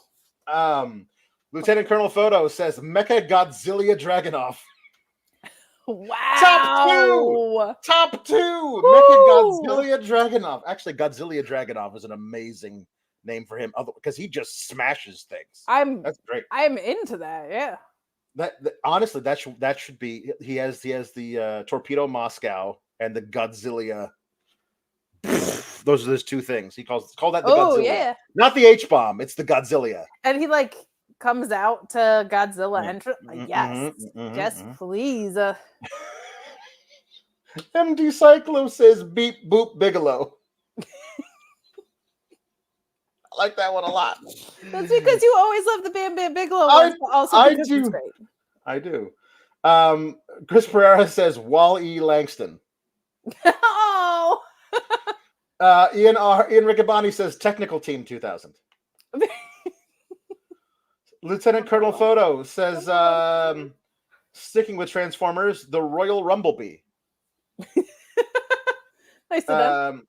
Lieutenant Colonel Photo says, "Mecha Godzilla Dragunov." wow. Top two. Woo! Mecha Godzilla Dragunov. Actually, Godzilla Dragunov is an amazing name for him because he just smashes things. That's great. I'm into that. Yeah. That honestly, that should be. He has the Torpedo Moscow and the Godzilla. Those are those two things. He calls that the Godzilla. Yeah. Not the H bomb. It's the Godzilla. And he like comes out to Godzilla entrance. Yes. Yes, please. MD Cyclo says, "Beep boop Bigelow." I like that one a lot. That's because you always love the Bam Bam Bigelow ones, but also because it's great. I do. Chris Pereira says Wall E. Langston. Oh. Ian Riccaboni says Technical Team 2000. Lieutenant Colonel Photo says sticking with Transformers, the Royal Rumblebee. Nice to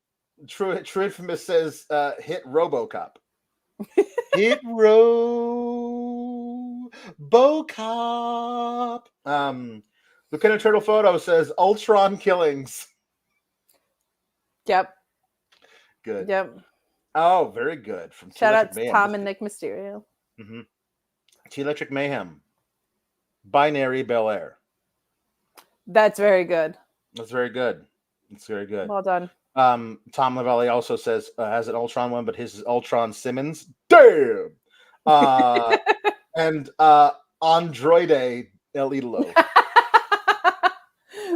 True Infamous says hit RoboCop. Hit RoboCop. Lieutenant Turtle Photo says Ultron Killings. Yep. Good. Yep. Oh, very good. From Shout out to Tom and Nick Mysterio. Mm-hmm. T-Electric Mayhem. Binary Bel Air. That's very good. That's very good. It's very good. Well done. Tom Lavallee also says has an Ultron one, but his is Ultron Simmons. Damn. And Androide El Idolo.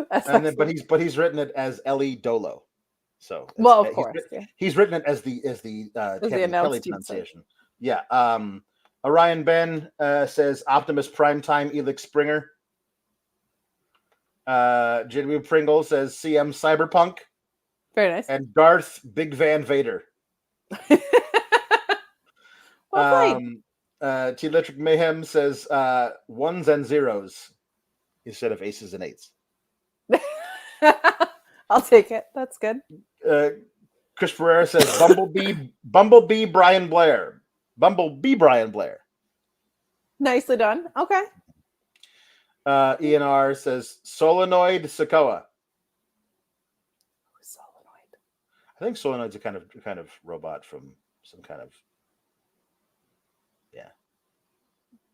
But he's written it as Ellie Dolo. So of course, he's written it as the Kevin Kelly pronunciation. Yeah. Orion Ben says Optimus Primetime Elix Springer. Jimmy Pringle says CM Cyberpunk. Very nice. And Darth Big Van Vader. Well played. T-Electric Mayhem says ones and zeros instead of aces and eights. I'll take it. That's good. Chris Pereira says Bumblebee Brian Blair. Bumblebee Brian Blair. Nicely done. Okay. Ian R says Solenoid Sokoa. Solenoid. I think Solenoid's a kind of robot from some kind of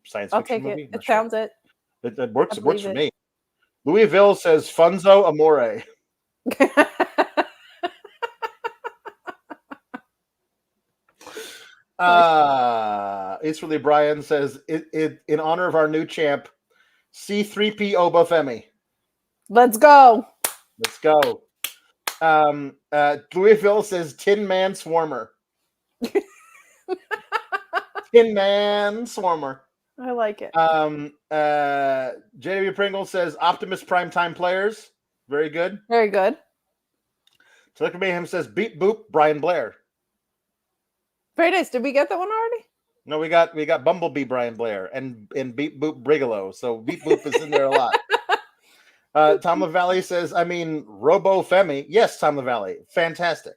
science fiction I'll take movie. it. It sounds it. It works. It works for me. Louisville says Funzo Amore. It's really Brian says it in honor of our new champ, C3P Obafemi. Let's go. Let's go. Louisville says Tin Man Swarmer. Tin Man Swarmer. I like it. JW Pringle says Optimus Primetime Players. Very good. Very good. Tucker Mayhem says Beep Boop Brian Blair. Very nice. Did we get that one already? No, we got Bumblebee Brian Blair and Beep Boop Brigalow. So Beep Boop is in there a lot. Tom LaValle says, Robo Femi. Yes, Tom LaValle. Fantastic.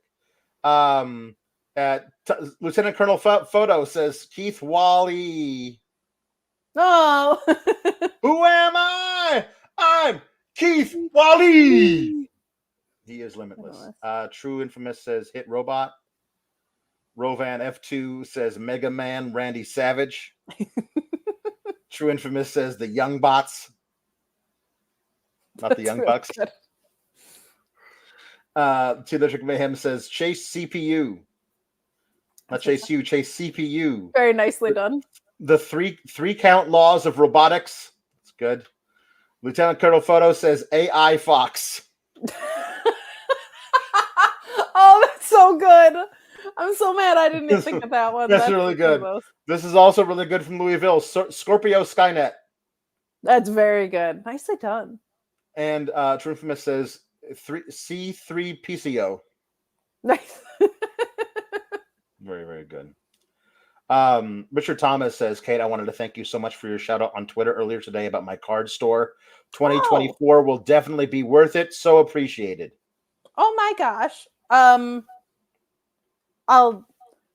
Lieutenant Colonel Photo says Keith Wally. Oh. Who am I? I'm Keith Wally. He is limitless. True Infamous says Hit Robot. Rovan F2 says Mega Man Randy Savage. True Infamous says the Young Bots. Not the Young Bucks. T-Electric Mayhem says Chase CPU. Not Chase U, Chase CPU. Very nicely done. The three count laws of robotics. It's good. Lieutenant Colonel Photo says AI Fox. Oh, that's so good. I'm so mad I didn't even think of that one. That's really good. This is also really good from Louisville. Scorpio Skynet. That's very good. Nicely done. And True Infamous says C3 PCO. Nice. Very, very good. Richard Thomas says, Kate, I wanted to thank you so much for your shout out on Twitter earlier today about my card store. 2024 will definitely be worth it. So appreciated. Oh my gosh. I'll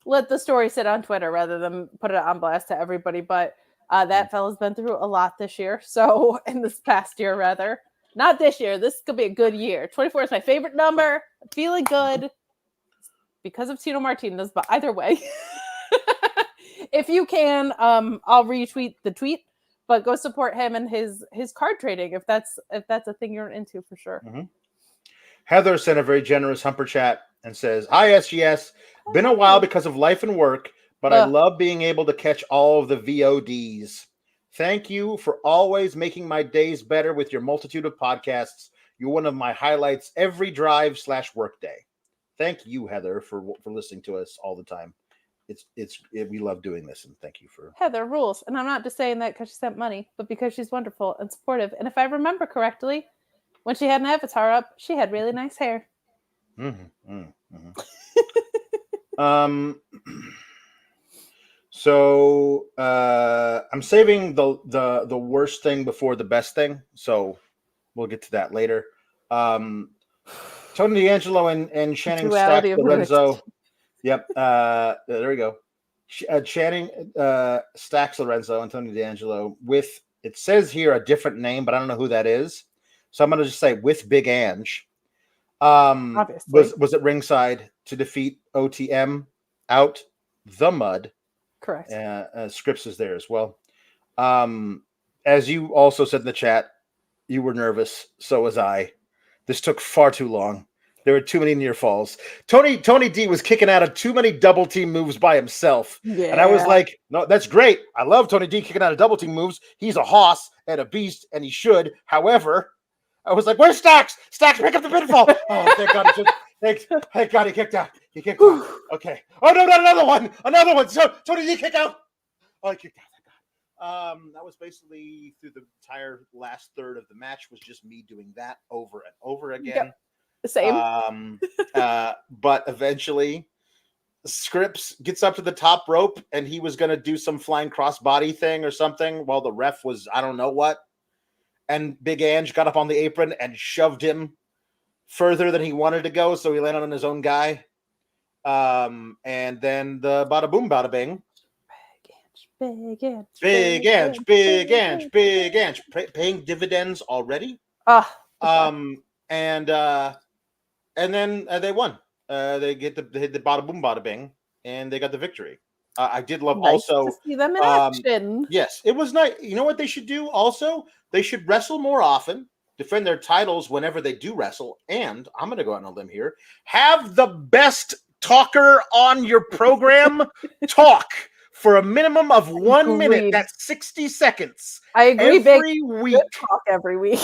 let the story sit on Twitter rather than put it on blast to everybody. But that fella's been through a lot this year. So in this past year, rather. Not this year. This could be a good year. 24 is my favorite number. I'm feeling good because of Tino Martinez. But either way, if you can, I'll retweet the tweet. But go support him and his card trading if that's a thing you're into for sure. Mm-hmm. Heather sent a very generous Humper chat and says, "Hi SGS, been a while because of life and work, but I love being able to catch all of the VODs. Thank you for always making my days better with your multitude of podcasts. You're one of my highlights every drive/work day." Thank you, Heather, for listening to us all the time. We love doing this, and thank you for Heather rules. And I'm not just saying that because she sent money, but because she's wonderful and supportive. And if I remember correctly, when she had an avatar up, she had really nice hair. So I'm saving the worst thing before the best thing, so we'll get to that later. Tony D'Angelo and Channing Stack Lorenzo. Yep. There we go. Channing Stacks Lorenzo and Tony D'Angelo with, it says here, a different name, but I don't know who that is. So I'm going to just say with Big Ange. Obviously. Was at ringside to defeat OTM out the mud. Correct. Scripts is there as well. As you also said in the chat, you were nervous. So was I. This took far too long. There were too many near falls. Tony D was kicking out of too many double team moves by himself. Yeah. And I was like, no, that's great. I love Tony D kicking out of double team moves. He's a hoss and a beast, and he should. However, I was like, where's Stacks? Stacks, pick up the pinfall. Oh, thank God. Thank God he kicked out. He kicked out. Okay. Oh, no, not another one. Another one. So Tony D kicked out. Oh, he kicked out. That was basically through the entire last third of the match was just me doing that over and over again. Yep. Same. But eventually SCRYPTS gets up to the top rope and he was going to do some flying crossbody thing or something while the ref was, I don't know what. And Big Ange got up on the apron and shoved him further than he wanted to go. So he landed on his own guy. And then the bada boom, bada bing. Big Ange. Paying dividends already. And then they won. They hit the bada boom, bada bing, and they got the victory. I did love also to see them in action. Yes, it was nice. You know what they should do? Also, they should wrestle more often, defend their titles whenever they do wrestle, and I'm going to go out on a limb here. Have the best talker on your program talk for a minimum of 1 minute. That's 60 seconds. I agree. Every week. Talk every week.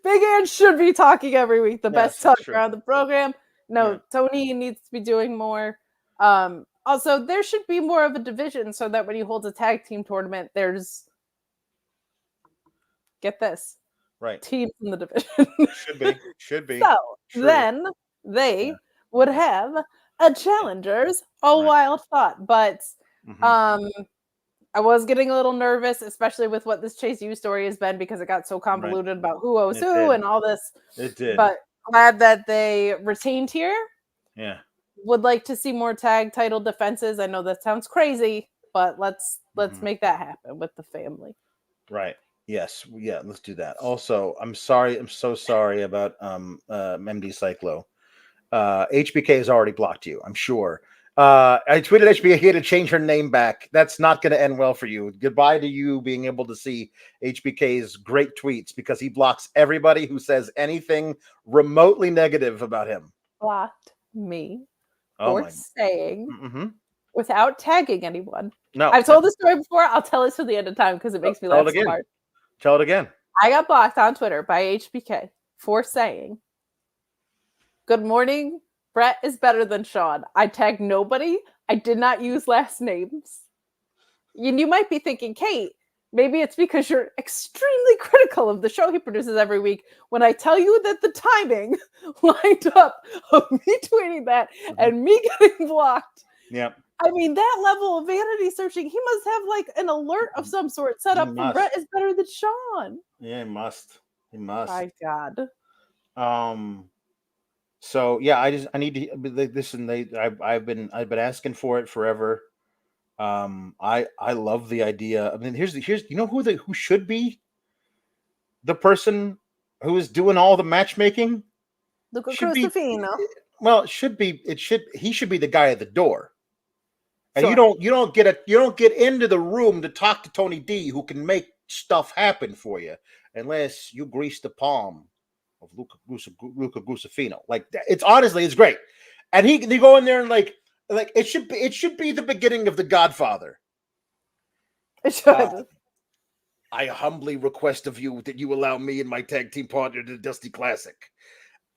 Big Ange should be talking every week. The best talker on the program. No, Tony needs to be doing more. Also, there should be more of a division so that when he holds a tag team tournament, there's get this. Right. Teams in the division. Should be. So then they would have a challengers, wild thought. But I was getting a little nervous, especially with what this Chase U story has been, because it got so convoluted about who owes who and all this. It did. But glad that they retained here. Yeah. Would like to see more tag title defenses. I know that sounds crazy, but let's make that happen with the family. Right. Yes. Yeah, let's do that. Also, I'm sorry. I'm so sorry about MD Cyclo. HBK has already blocked you, I'm sure. I tweeted HBK to change her name back. That's not going to end well for you. Goodbye to you being able to see HBK's great tweets, because he blocks everybody who says anything remotely negative about him. Blocked me for saying without tagging anyone. No, I've told this story before. I'll tell it till the end of time because it makes me laugh so hard. Tell it again. I got blocked on Twitter by HBK for saying, "Good morning. Brett is better than Sean." I tagged nobody. I did not use last names. You might be thinking, Kate, Maybe it's because you're extremely critical of the show he produces every week when I tell you that the timing lined up of me tweeting that and me getting blocked. Yeah. I mean, that level of vanity searching, he must have like an alert of some sort set up for Brett is better than Sean. Yeah, he must. He must. My God. So yeah, I need to listen. I've been asking for it forever. I love the idea. I mean, here's you know who should be the person who is doing all the matchmaking? Look at Crucifino. Well, he should be the guy at the door. And Sure. you don't get into the room to talk to Tony D, who can make stuff happen for you, unless you grease the palm of Luca Gusafino. Like, it's great. And they go in there and like it should be the beginning of The Godfather. It should. I humbly request of you that you allow me and my tag team partner to the Dusty Classic.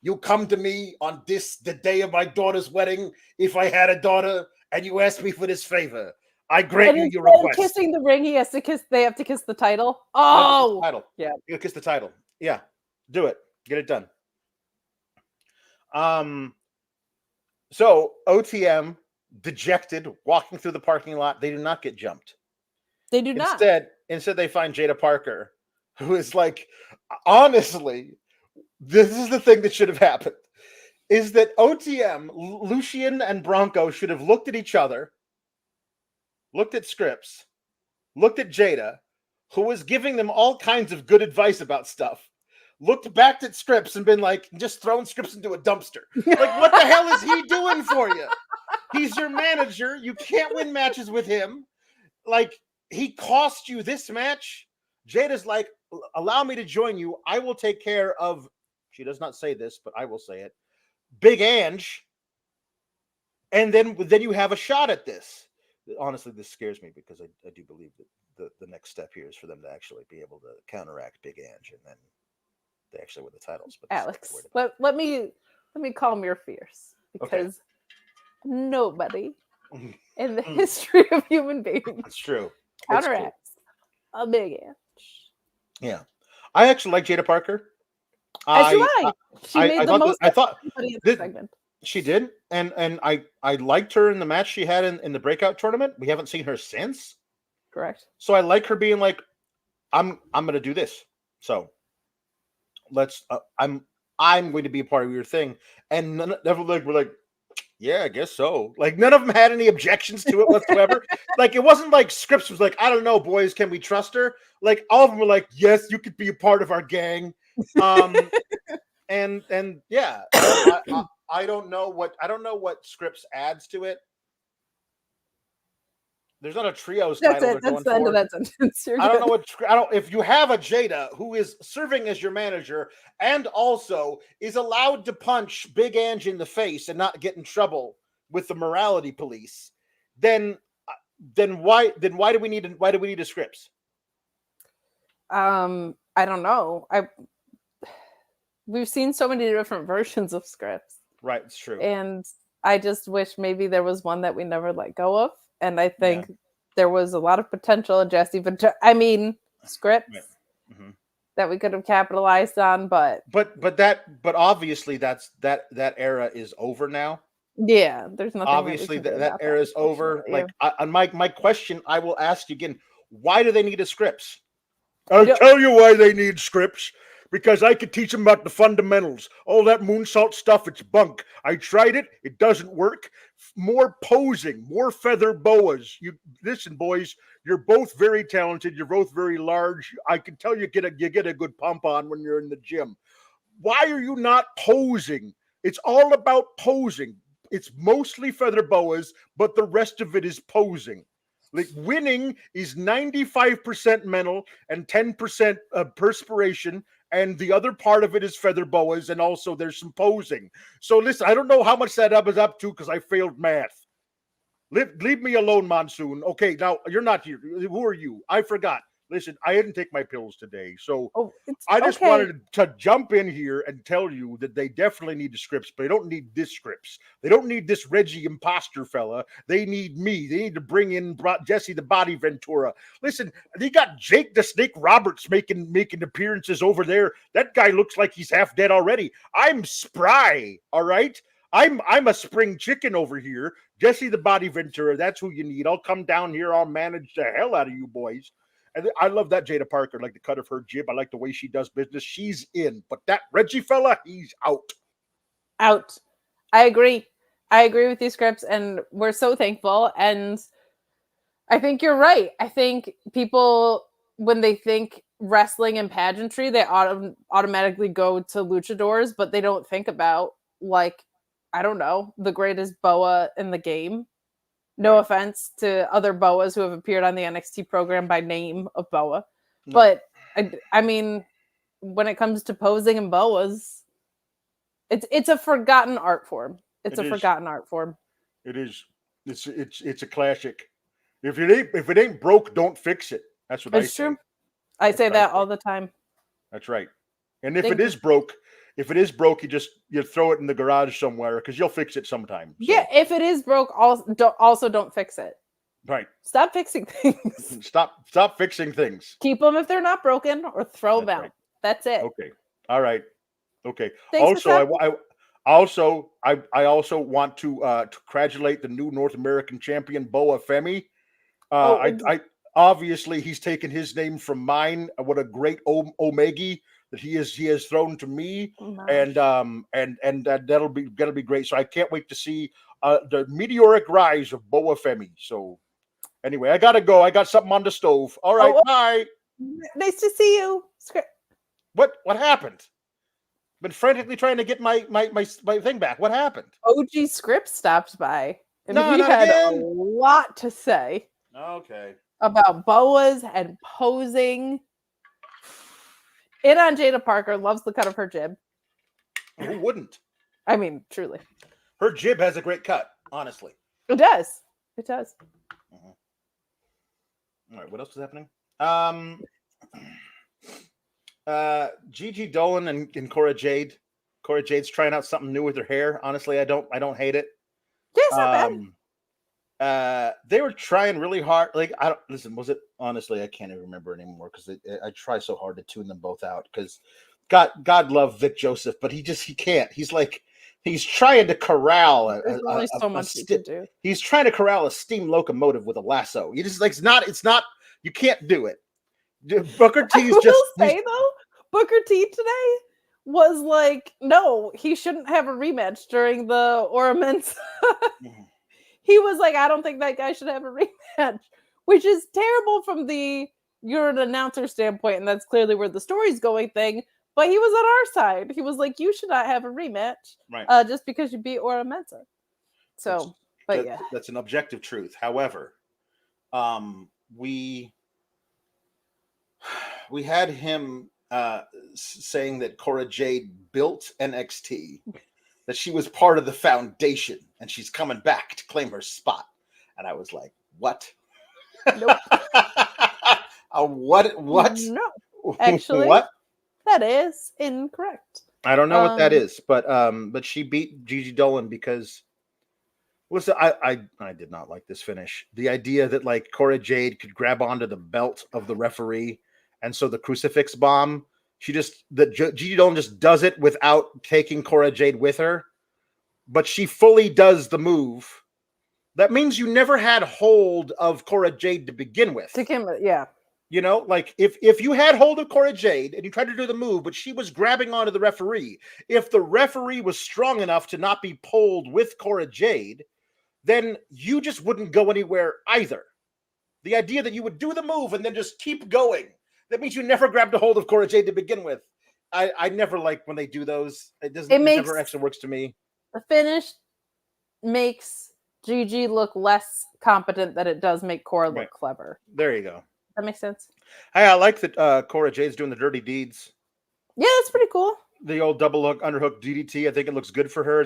You come to me on the day of my daughter's wedding, if I had a daughter, and you ask me for this favor. I grant you your request. Kissing the ring, they have to kiss the title. Oh, title. Yeah. You kiss the title. Yeah. Do it. Get it done. So OTM, dejected, walking through the parking lot. They do not get jumped. They do not. Instead, they find Jada Parker, who is like, honestly, this is the thing that should have happened, is that OTM, Lucien and Bronco should have looked at each other, looked at SCRYPTS, looked at Jada, who was giving them all kinds of good advice about stuff, looked back at SCRYPTS and been like, just throwing SCRYPTS into a dumpster. Like, what the hell is he doing for you? He's your manager. You can't win matches with him. Like, he cost you this match. Jada's like, allow me to join you. I will take care of, she does not say this, but I will say it, Big Ange. And then you have a shot at this. Honestly, this scares me because I do believe that the next step here is for them to actually be able to counteract Big Ange, and then they actually win the titles. But Alex, let me calm your fears, because nobody in the history of human beings that's true counteracts a Big Ange. Yeah, I actually like Jada Parker. As do I. She made the most. I thought in the segment. She did, and I liked her in the match she had in the breakout tournament. We haven't seen her since. Correct. So I like her being like, I'm going to do this. So let's. I'm going to be a part of your thing, and we're like, yeah, I guess so. Like, none of them had any objections to it whatsoever. Like, it wasn't like SCRYPTS was like, I don't know, boys, can we trust her? Like, all of them were like, yes, you could be a part of our gang. And yeah, I don't know what SCRYPTS adds to it. There's not a trios title. That's the end of that sentence. I don't know if you have a Jada who is serving as your manager and also is allowed to punch Big Ange in the face and not get in trouble with the morality police, then why do we need a SCRYPTS? I don't know. We've seen so many different versions of SCRYPTS. Right, it's true. And I just wish maybe there was one that we never let go of. And I think there was a lot of potential in Jesse SCRYPTS that we could have capitalized on, but obviously that era is over now. Yeah, there's nothing. Obviously that era is over. Like, my question, I will ask you again: why do they need a SCRYPTS? I'll tell you why they need SCRYPTS. Because I could teach them about the fundamentals. All that moonsault stuff, it's bunk. I tried it. It doesn't work. More posing, more feather boas. You listen, boys, you're both very talented. You're both very large. I can tell you get a good pump on when you're in the gym. Why are you not posing? It's all about posing. It's mostly feather boas, but the rest of it is posing. Like, winning is 95% mental and 10% perspiration, and the other part of it is feather boas, and also there's some posing. So listen, I don't know how much that is up to because I failed math. Leave me alone, Monsoon. Okay, now you're not here. Who are you? I forgot. Listen, I didn't take my pills today, so Oh, it's I just okay. wanted to jump in here and tell you that they definitely need the scripts, but they don't need this scripts. They don't need this Reggie imposter fella. They need me. They need to bring in Jesse the Body Ventura. Listen, they got Jake the Snake Roberts making appearances over there. That guy looks like he's half dead already. I'm spry, all right? I'm a spring chicken over here. Jesse the Body Ventura, that's who you need. I'll come down here. I'll manage the hell out of you boys. And I love that Jada Parker, like the cut of her jib. I like the way she does business. She's in. But that Reggie fella, he's out. Out. I agree. I agree with these scripts, and we're so thankful. And I think you're right. I think people, when they think wrestling and pageantry, they automatically go to luchadors, but they don't think about, like, I don't know, the greatest boa in the game. No offense to other boas who have appeared on the NXT program by name of boa. No. But, I mean, when it comes to posing and boas, it's a forgotten art form. It's a forgotten art form. It is. It's a classic. If it ain't broke, don't fix it. That's what I say. It's true. I say that all the time. That's right. And if it is broke, you throw it in the garage somewhere because you'll fix it sometime. So. Yeah, if it is broke, also don't fix it. Right. Stop fixing things. Stop fixing things. Keep them if they're not broken, or throw them out. Right. That's it. Okay. All right. Okay. Thanks I also want to congratulate the new North American champion Boa Femi. I obviously he's taken his name from mine. What a great Omega that he has thrown to me, and that'll be gonna be great. So I can't wait to see the meteoric rise of Boa Femi. So anyway, I gotta go. I got something on the stove. All right, bye. Nice to see you. What happened? Been frantically trying to get my thing back. What happened? OG Script stopped by, and he had a lot to say. Okay. About boas and posing. In on Jada Parker, loves the cut of her jib. Who wouldn't? I mean, truly. Her jib has a great cut, honestly. It does. It does. Mm-hmm. All right, what else is happening? Gigi Dolin and Cora Jade. Cora Jade's trying out something new with her hair. Honestly, I don't hate it. Yeah, it's not bad. They were trying really hard. Like, was it honestly? I can't even remember anymore because I try so hard to tune them both out. Because God love Vic Joseph, but he can't. He's trying to corral. There's only so much he can do. He's trying to corral a steam locomotive with a lasso. You just it's not. You can't do it. Booker T is just. Say though, Booker T today was like, no, he shouldn't have a rematch during the Ornaments. He was like, I don't think that guy should have a rematch, which is terrible from you're an announcer standpoint, and that's clearly where the story's going thing. But he was on our side. He was like, you should not have a rematch, right? Just because you beat Ornamenta. So, yeah, that's an objective truth. However, we had him saying that Cora Jade built NXT. That she was part of the foundation and she's coming back to claim her spot. And I was like, what? Nope. What? No. Actually, what? That is incorrect. I don't know what that is, but she beat Gigi Dolin because listen, I did not like this finish. The idea that like Cora Jade could grab onto the belt of the referee, and so the crucifix bomb. Gigi Dolin just does it without taking Cora Jade with her, but she fully does the move. That means you never had hold of Cora Jade to begin with. Yeah. You know, like if you had hold of Cora Jade and you tried to do the move, but she was grabbing onto the referee, if the referee was strong enough to not be pulled with Cora Jade, then you just wouldn't go anywhere either. The idea that you would do the move and then just keep going. That means you never grabbed a hold of Cora Jade to begin with. I never like when they do those. It never actually works to me. The finish makes Gigi look less competent than it does make Cora look clever. There you go. That makes sense. Hey, I like that Cora Jade's doing the dirty deeds. Yeah, that's pretty cool. The old double hook, underhook DDT. I think it looks good for her.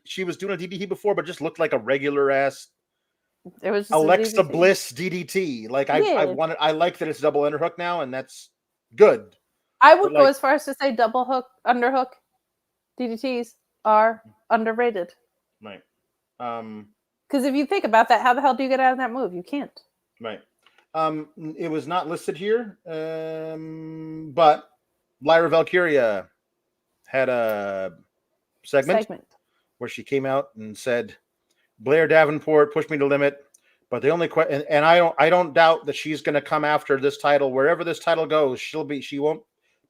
She was doing a DDT before, but just looked like a regular ass It was just Alexa a DDT. Bliss DDT. Like I Yeah. like that it's double underhook now, and that's good. I would But, go like- as far as to say double hook, underhook, DDTs are underrated. Right. Because if you think about that, how the hell do you get out of that move? You can't. Right. It was not listed here, but Lyra Valkyria had a segment where she came out and said, Blair Davenport pushed me to limit, but the only question, and I don't doubt that she's going to come after this title. Wherever this title goes, she won't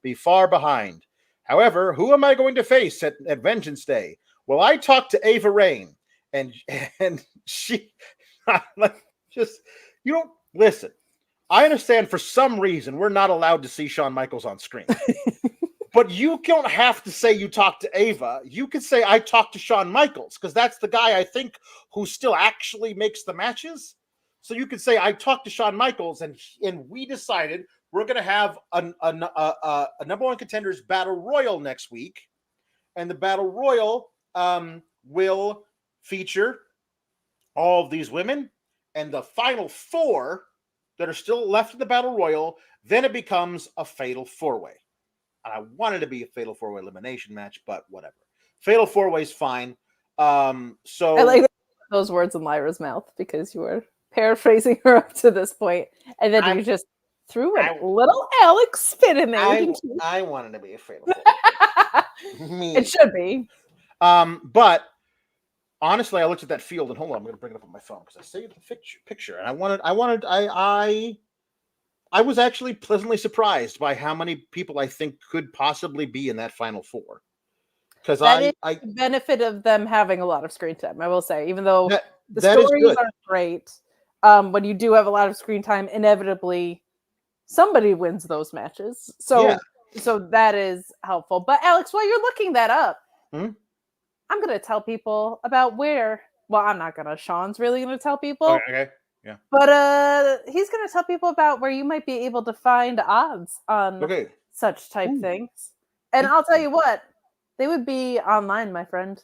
be far behind. However, who am I going to face at Vengeance Day? Well, I talked to Ava Raine, and she just, you don't listen. I understand for some reason we're not allowed to see Shawn Michaels on screen. But you don't have to say you talked to Ava. You could say I talked to Shawn Michaels, because that's the guy I think who still actually makes the matches. So you could say I talked to Shawn Michaels, and we decided we're going to have a number one contenders battle royal next week, and the battle royal will feature all of these women, and the final four that are still left in the battle royal. Then it becomes a fatal four-way. I wanted to be a fatal four-way elimination match, but whatever. Fatal four-way is fine. So I like those words in Lyra's mouth, because you were paraphrasing her up to this point, and then you just threw a little Alex spin in there. I wanted to be a fatal four-way. It should be. But honestly, I looked at that field, and hold on, I'm going to bring it up on my phone because I saved the picture, and I was actually pleasantly surprised by how many people I think could possibly be in that final four. Because is the benefit of them having a lot of screen time, I will say, even though the stories aren't great, when you do have a lot of screen time, inevitably somebody wins those matches. So that is helpful. But Alex, while you're looking that up, I'm going to tell people about where. Well, I'm not going to. Sean's really going to tell people. Okay. Yeah. But he's going to tell people about where you might be able to find odds on such type things. And I'll tell you what, they would be online, my friend.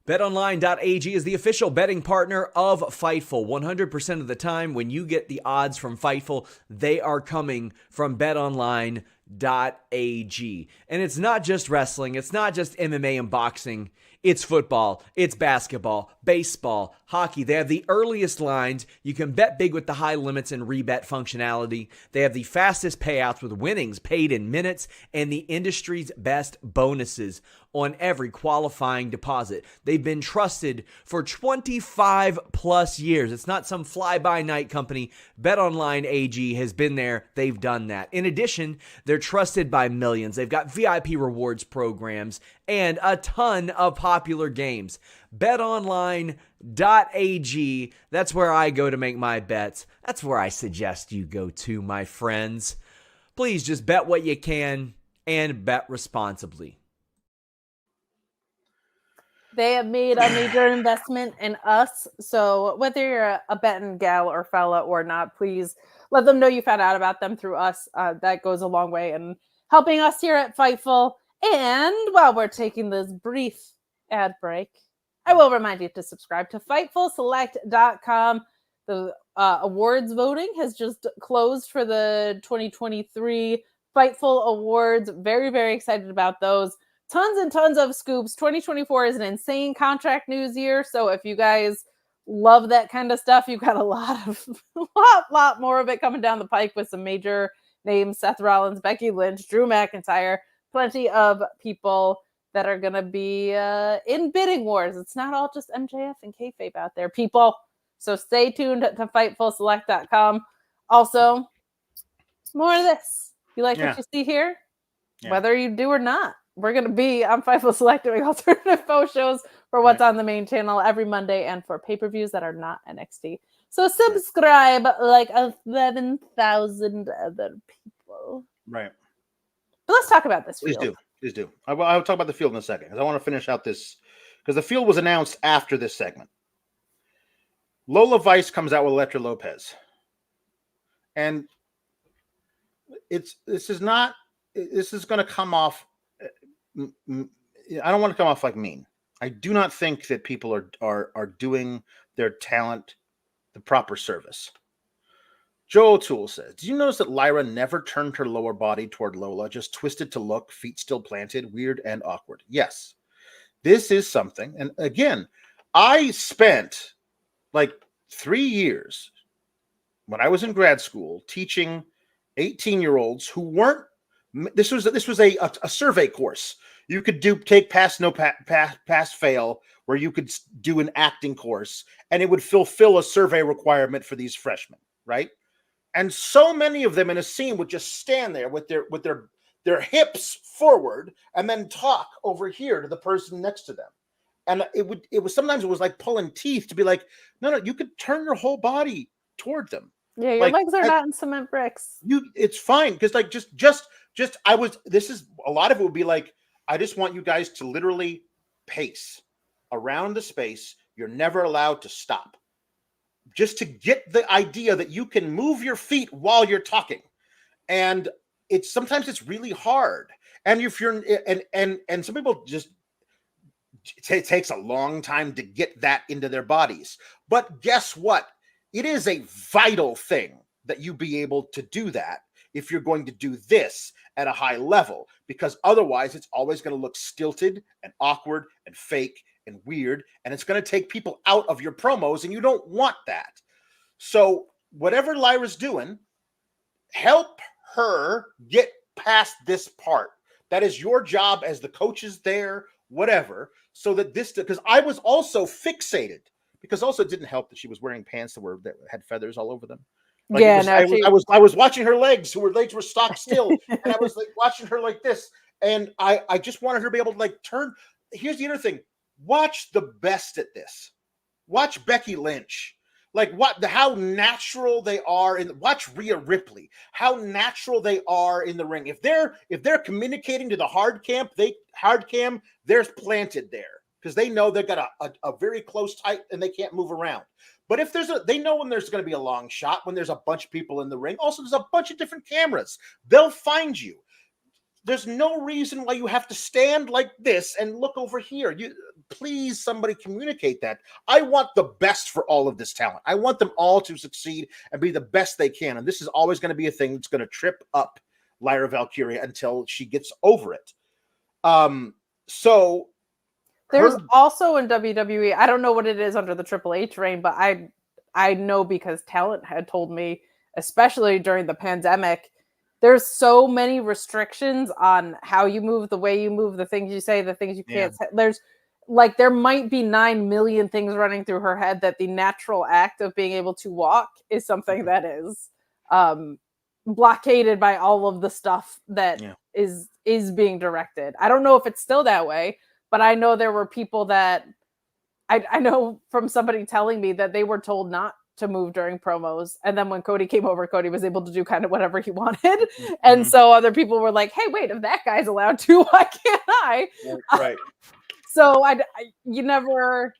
BetOnline.ag is the official betting partner of Fightful. 100% of the time when you get the odds from Fightful, they are coming from BetOnline.ag. And it's not just wrestling, it's not just MMA and boxing. It's football, it's basketball, baseball, hockey. They have the earliest lines. You can bet big with the high limits and rebet functionality. They have the fastest payouts with winnings paid in minutes and the industry's best bonuses on every qualifying deposit. They've been trusted for 25 plus years. It's not some fly-by-night company. BetOnline AG has been there. They've done that. In addition, they're trusted by millions. They've got VIP rewards programs and a ton of popular games. BetOnline.ag, that's where I go to make my bets. That's where I suggest you go to, my friends. Please just bet what you can and bet responsibly. They have made a major investment in us. So whether you're a betting gal or fella or not, please let them know you found out about them through us. That goes a long way in helping us here at Fightful. And while we're taking this brief ad break, I will remind you to subscribe to FightfulSelect.com. The awards voting has just closed for the 2023 Fightful Awards. Very, very excited about those. Tons and tons of scoops. 2024 is an insane contract news year. So if you guys love that kind of stuff, you've got a lot more of it coming down the pike with some major names: Seth Rollins, Becky Lynch, Drew McIntyre, plenty of people that are going to be in bidding wars. It's not all just MJF and kayfabe out there, people. So stay tuned to FightfulSelect.com. Also, more of this. You like what you see here? Yeah. Whether you do or not. We're going to be on Fightful Select doing alternative faux shows for what's on the main channel every Monday and for pay-per-views that are not NXT. So subscribe like 11,000 other people. Right. But let's talk about this field. Please do. I'll talk about the field in a second because I want to finish out this, because the field was announced after this segment. Lola Vice comes out with Elektra Lopez. And this is going to come off, I don't want to come off like mean. I do not think that people are doing their talent the proper service. Joe O'Toole says, "Did you notice that Lyra never turned her lower body toward Lola, just twisted to look, feet still planted, weird and awkward?" Yes, this is something. And again, I spent like 3 years when I was in grad school teaching 18-year-olds who weren't. This was a survey course. You could take pass, no pass, fail, where you could do an acting course, and it would fulfill a survey requirement for these freshmen, right? And so many of them in a scene would just stand there with their hips forward and then talk over here to the person next to them. And it was sometimes it was like pulling teeth to be like, no, you could turn your whole body toward them. Yeah, your like, legs are not in cement bricks. It's fine, because like just this is a lot of it would be like, I just want you guys to literally pace around the space. You're never allowed to stop. Just to get the idea that you can move your feet while you're talking. And sometimes it's really hard. And if you're and some people just it takes a long time to get that into their bodies. But guess what? It is a vital thing that you be able to do that if you're going to do this at a high level, because otherwise it's always going to look stilted and awkward and fake and weird, and it's going to take people out of your promos, and you don't want that. So whatever Lyra's doing, help her get past this part. That is your job as the coaches there, whatever, so that because I was also fixated, because also it didn't help that she was wearing pants that had feathers all over them. Like I was watching her legs. Her legs were stock still, and I was like watching her like this, and I just wanted her to be able to like turn. Here's the other thing: watch the best at this. Watch Becky Lynch, like how natural they are, and watch Rhea Ripley, how natural they are in the ring. If they're communicating to the hard cam, they're planted there because they know they've got a very close tight and they can't move around. But if they know when there's going to be a long shot, when there's a bunch of people in the ring. Also, there's a bunch of different cameras. They'll find you. There's no reason why you have to stand like this and look over here. Please, somebody communicate that. I want the best for all of this talent. I want them all to succeed and be the best they can. And this is always going to be a thing that's going to trip up Lyra Valkyria until she gets over it. So there's also in WWE, I don't know what it is under the Triple H reign, but I know because talent had told me, especially during the pandemic, there's so many restrictions on how you move, the way you move, the things you say, the things you can't say. There might be 9 million things running through her head that the natural act of being able to walk is something that is blockaded by all of the stuff that is being directed. I don't know if it's still that way, but I know there were people that I know from somebody telling me that they were told not to move during promos. And then when Cody came over, Cody was able to do kind of whatever he wanted. Mm-hmm. And so other people were like, hey, wait, if that guy's allowed to, why can't I? Right. So you never,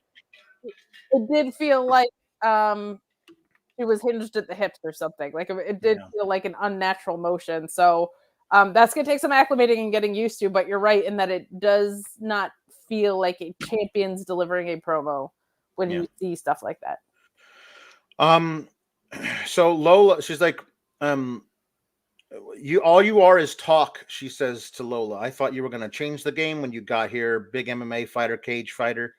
it did feel like it was hinged at the hips or something. Like it did feel like an unnatural motion. So that's going to take some acclimating and getting used to, but you're right in that it does not feel like a champion's delivering a promo when you see stuff like that. So Lola, she's like, all you are is talk, she says to Lola. I thought you were going to change the game when you got here, big MMA fighter, cage fighter,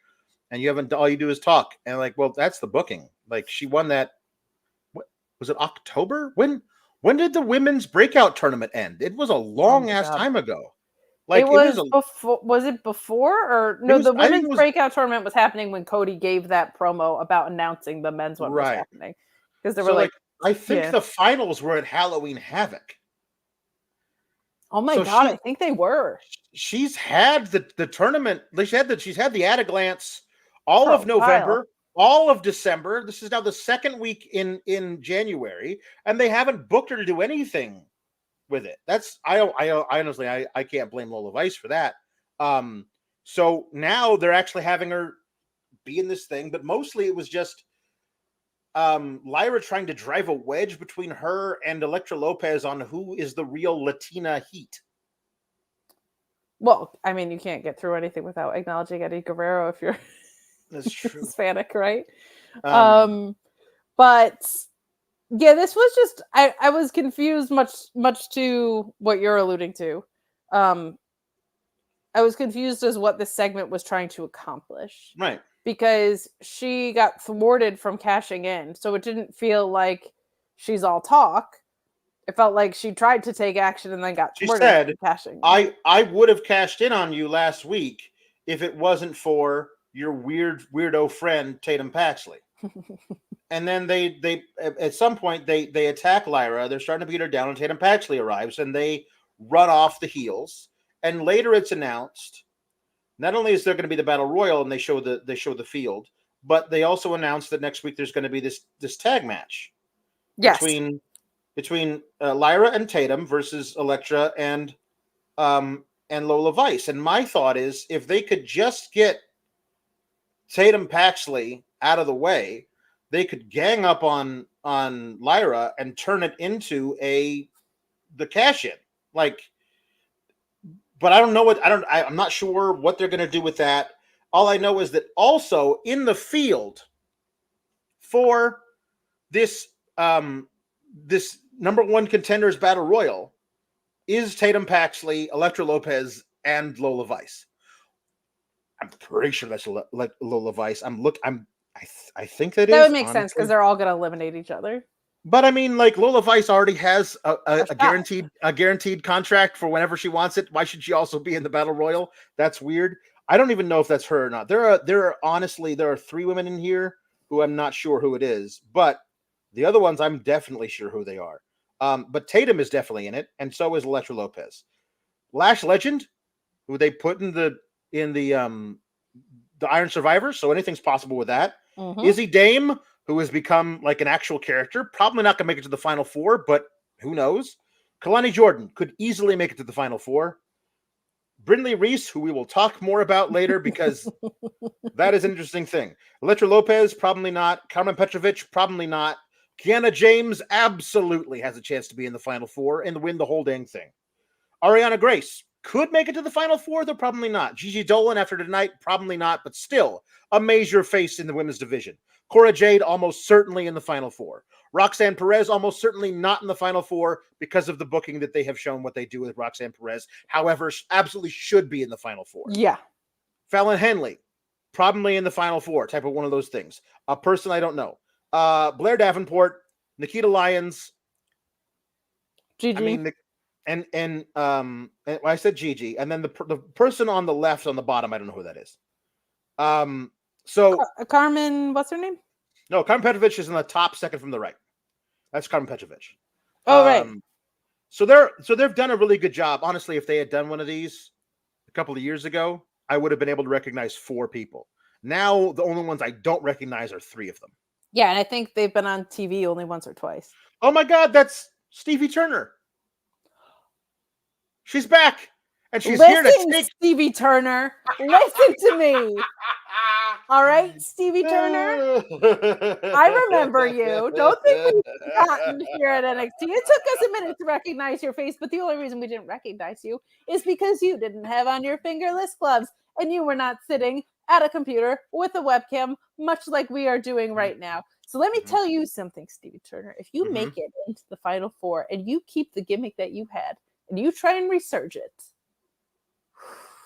and you haven't, all you do is talk. And like, well, that's the booking. Like she won that. What was it, October? When did the women's breakout tournament end? It was a long ass time ago. Like was it before or no? The women's breakout tournament was happening when Cody gave that promo about announcing the men's one was happening. Because they were like, I think the finals were at Halloween Havoc. Oh my God, I think they were. She's had the tournament. She's had the at a glance all of November, all of December. This is now the second week in January, and they haven't booked her to do anything with it. That's I honestly I can't blame Lola Vice for that. So now they're actually having her be in this thing, but mostly it was just Lyra trying to drive a wedge between her and Elektra Lopez on who is the real Latina Heat. Well, I mean, you can't get through anything without acknowledging Eddie Guerrero if you're that's true Hispanic, right? But yeah, this was just I was confused much to what you're alluding to. I was confused as what this segment was trying to accomplish. Right. Because she got thwarted from cashing in. So it didn't feel like she's all talk. It felt like she tried to take action and then got She thwarted said, from cashing in. I would have cashed in on you last week if it wasn't for your weirdo friend Tatum Paxley. And then they at some point they attack Lyra. They're starting to beat her down, and Tatum Paxley arrives, and they run off the heels. And later it's announced, not only is there going to be the Battle Royal and they show the field, but they also announced that next week there's going to be this tag match between Lyra and Tatum versus Elektra and Lola Vice. And my thought is, if they could just get Tatum Paxley out of the way, they could gang up on Lyra and turn it into the cash in. But I don't know I'm not sure what they're going to do with that. All I know is that also in the field for this this number one contenders battle royal is Tatum Paxley, Elektra Lopez, and Lola Vice. I'm pretty sure that's Lola Vice. I think that would make sense because they're all going to eliminate each other. But I mean, Lola Vice already has a guaranteed contract for whenever she wants it. Why should she also be in the Battle Royal? That's weird. I don't even know if that's her or not. There are 3 women in here who I'm not sure who it is, but the other ones I'm definitely sure who they are. But Tatum is definitely in it, and so is Elektra Lopez. Lash Legend, who they put in the Iron Survivor, so anything's possible with that. Mm-hmm. Izzy Dame, who has become like an actual character, probably not going to make it to the Final Four, but who knows? Kalani Jordan could easily make it to the Final Four. Brindley Reese, who we will talk more about later because that is an interesting thing. Elektra Lopez, probably not. Carmen Petrovic, probably not. Kiana James absolutely has a chance to be in the Final Four and win the whole dang thing. Ariana Grace could make it to the Final Four, though probably not. Gigi Dolin after tonight, probably not, but still a major face in the women's division. Cora Jade almost certainly in the Final Four. Roxanne Perez almost certainly not in the Final Four because of the booking that they have shown what they do with Roxanne Perez. However, absolutely should be in the Final Four. Yeah. Fallon Henley, probably in the Final Four, type of one of those things. A person I don't know. Blair Davenport, Nikkita Lyons. Gigi. I mean, and I said Gigi, and then the person on the left on the bottom, I don't know who that is. So Carmen, what's her name? No, Carmen Petrovic is in the top, second from the right. That's Carmen Petrovic. Oh, right. So they've done a really good job. Honestly, if they had done one of these a couple of years ago, I would have been able to recognize 4 people. Now the only ones I don't recognize are 3 of them. Yeah, and I think they've been on TV only once or twice. Oh my God, that's Stevie Turner. She's back. And she's here to take Stevie Turner. Listen to me. All right, Stevie Turner. I remember you. Don't think we've forgotten here at NXT. It took us a minute to recognize your face, but the only reason we didn't recognize you is because you didn't have on your fingerless gloves and you were not sitting at a computer with a webcam, much like we are doing right now. So let me tell you something, Stevie Turner. If you make it into the Final Four and you keep the gimmick that you had and you try and resurge it,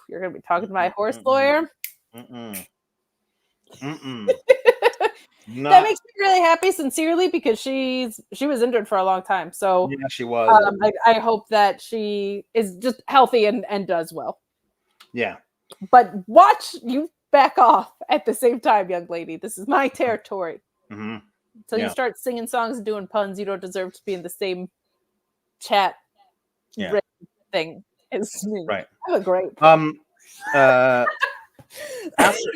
you're going to be talking to my horse lawyer. That makes me really happy, sincerely, because she was injured for a long time. So yeah, she was. I hope that she is just healthy and does well. Yeah. But watch you back off at the same time, young lady. This is my territory. So you start singing songs and doing puns, you don't deserve to be in the same chat thing as me. Right. Have a great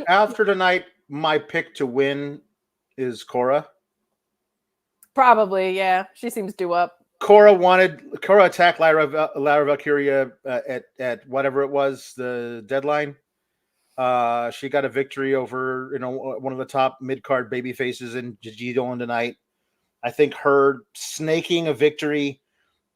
after tonight, my pick to win is Cora. Probably, yeah. She seems due up. Cora attacked Lyra Valkyria at whatever it was, the deadline. She got a victory over one of the top mid-card baby faces in Gigi Dolin tonight. I think her snaking a victory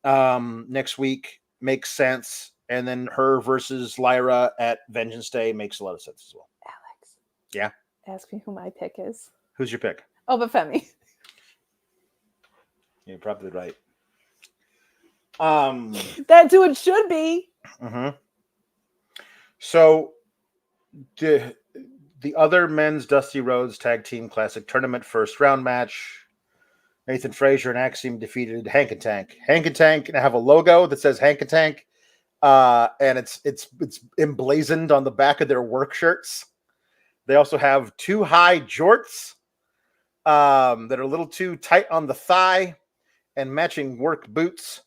next week makes sense. And then her versus Lyra at Vengeance Day makes a lot of sense as well. Alex. Yeah? Ask me who my pick is. Who's your pick? Obafemi. You're probably right. That's who it should be. So the other men's Dusty Rhodes Tag Team Classic Tournament first round match. Nathan Frazer and Axiom defeated Hank and Tank. Hank and Tank have a logo that says Hank and Tank, and it's emblazoned on the back of their work shirts. They also have two high jorts that are a little too tight on the thigh and matching work boots.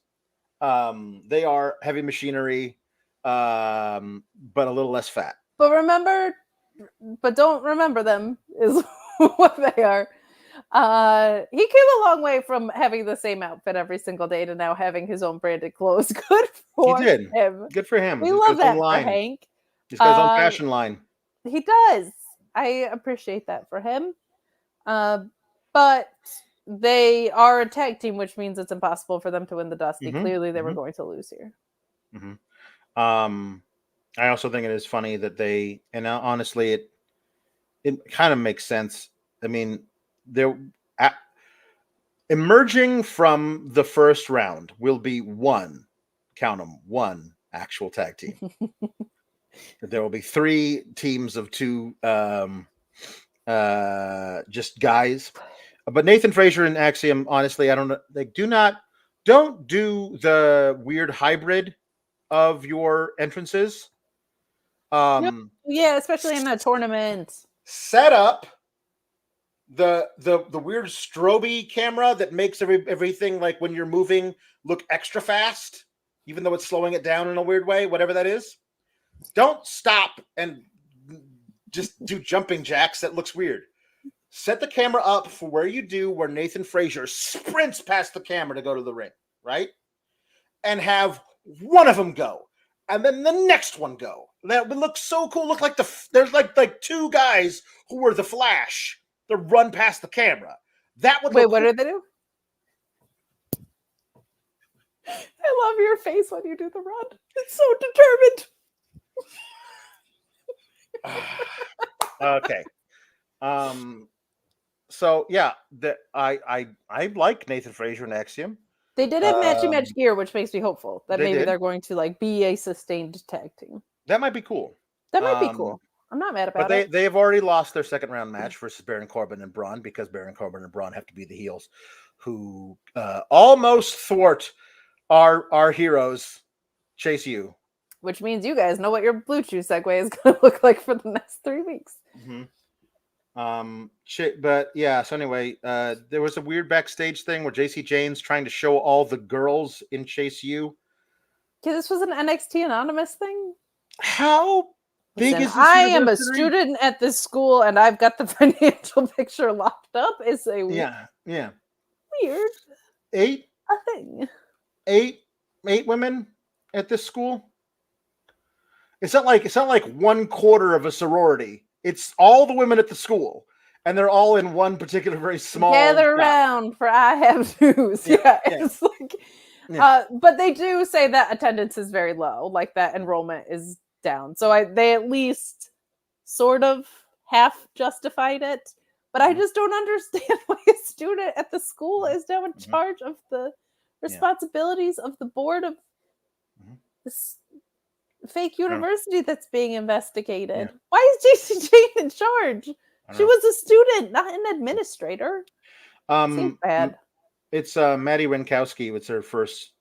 They are heavy machinery, but a little less fat. But don't remember them is what they are. He came a long way from having the same outfit every single day to now having his own branded clothes. Good for him. Good for him. We love that for Hank. He's got his own fashion line. He does. I appreciate that for him. But they are a tag team, which means it's impossible for them to win the Dusty. Clearly, they were going to lose here. I also think it is funny that they, and honestly, it kind of makes sense. I mean, they're emerging from the first round will be one actual tag team. There will be 3 teams of 2 just guys. But Nathan Frazer and Axiom, honestly, I don't know. They don't do the weird hybrid of your entrances. Yeah, especially in a tournament. Set up the weird strobe camera that makes everything, like when you're moving, look extra fast, even though it's slowing it down in a weird way, whatever that is. Don't stop and just do jumping jacks. That looks weird. Set the camera up for where Nathan Frazer sprints past the camera to go to the ring, right? And have one of them go, and then the next one go. That would look so cool. Look like there's like 2 guys who were the Flash that run past the camera. That would wait. What do they do? I love your face when you do the run. It's so determined. Okay. So yeah, I like Nathan Frazer and Axiom. They did have matchy-match gear, which makes me hopeful that maybe they're going to like be a sustained tag team. That might be cool. That might be cool. I'm not mad about it. But they have already lost their second round match versus Baron Corbin and Bron, because Baron Corbin and Bron have to be the heels who almost thwart our heroes, Chase U. Which means you guys know what your Blue Chew segue is going to look like for the next 3 weeks. But yeah, so anyway, there was a weird backstage thing where JC Jane's trying to show all the girls in Chase U. Okay, this was an NXT Anonymous thing? How big is this? I am a student at this school and I've got the financial picture locked up. It's a weird 8 a thing. 8 women at this school. It's not like 1/4 of a sorority. It's all the women at the school, and they're all in one particular very small. Gather around, for I have news. It's like, but they do say that attendance is very low, like that enrollment is down. So they at least sort of half justified it. But I just don't understand why a student at the school is now in charge of the responsibilities of the board of this fake university that's being investigated. Why is JC Jane in charge? She was a student, not an administrator. Seems bad. It's Maddie Renkowski. It's her first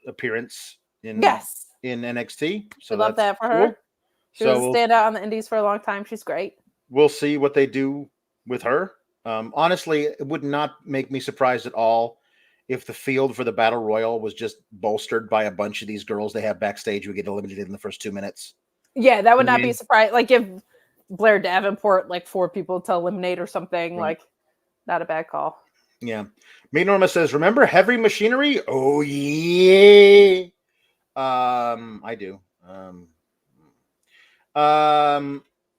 appearance in NXT. So I love that for her. She was a standout on the indies for a long time. She's great. We'll see what they do with her. Honestly, it would not make me surprised at all if the field for the Battle Royal was just bolstered by a bunch of these girls they have backstage who get eliminated in the first 2 minutes. Yeah, that would not be surprised. Like if Blair Davenport, like 4 people to eliminate or something, like not a bad call. Yeah. Me Norma says, remember Heavy Machinery? Oh, yeah. I do.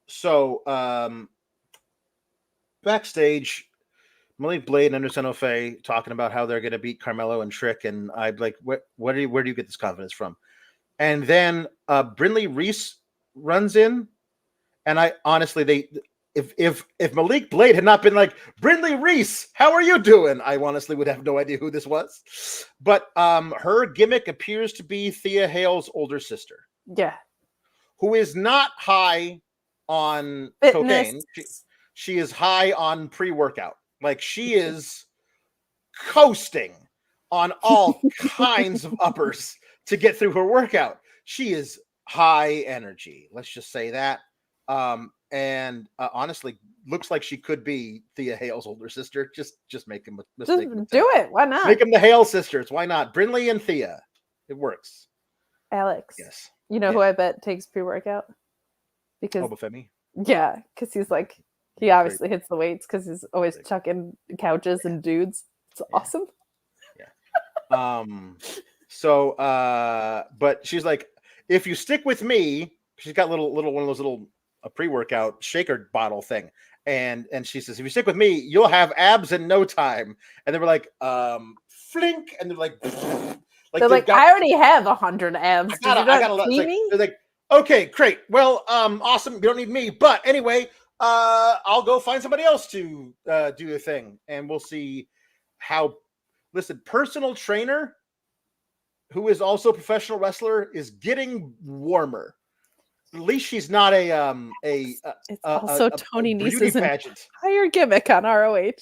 So backstage, Malik Blade and Anderson O'Fay talking about how they're going to beat Carmelo and Trick, and I'm like, where do you get this confidence from? And then Brindley Reese runs in, and I honestly, if Malik Blade had not been like, Brindley Reese, how are you doing? I honestly would have no idea who this was. But her gimmick appears to be Thea Hale's older sister. Yeah. Who is not high on Fitness. cocaine. She is high on pre-workout. Like, she is coasting on all kinds of uppers to get through her workout. She is high energy. Let's just say that. And honestly, looks like she could be Thea Hale's older sister. Just make them Just do it. Why not? Make them the Hale sisters. Why not? Brindley and Thea. It works. Alex. Yes. You know who I bet takes pre-workout? Because Obafemi. yeah, because he's like, he obviously hits the weights because he's always chucking couches and dudes. It's awesome. Yeah. So but she's like, if you stick with me, she's got little one of those little pre-workout shaker bottle thing. And she says, if you stick with me, you'll have abs in no time. And they were like, flink, and they're like they're like, I already have 100 abs. I gotta see me? They're like, okay, great. Well, awesome. You don't need me. But anyway, I'll go find somebody else to do the thing, and we'll see how. Listen, personal trainer, who is also a professional wrestler, is getting warmer. At least she's not it's also Tony Nese's pageant. Entire gimmick on ROH.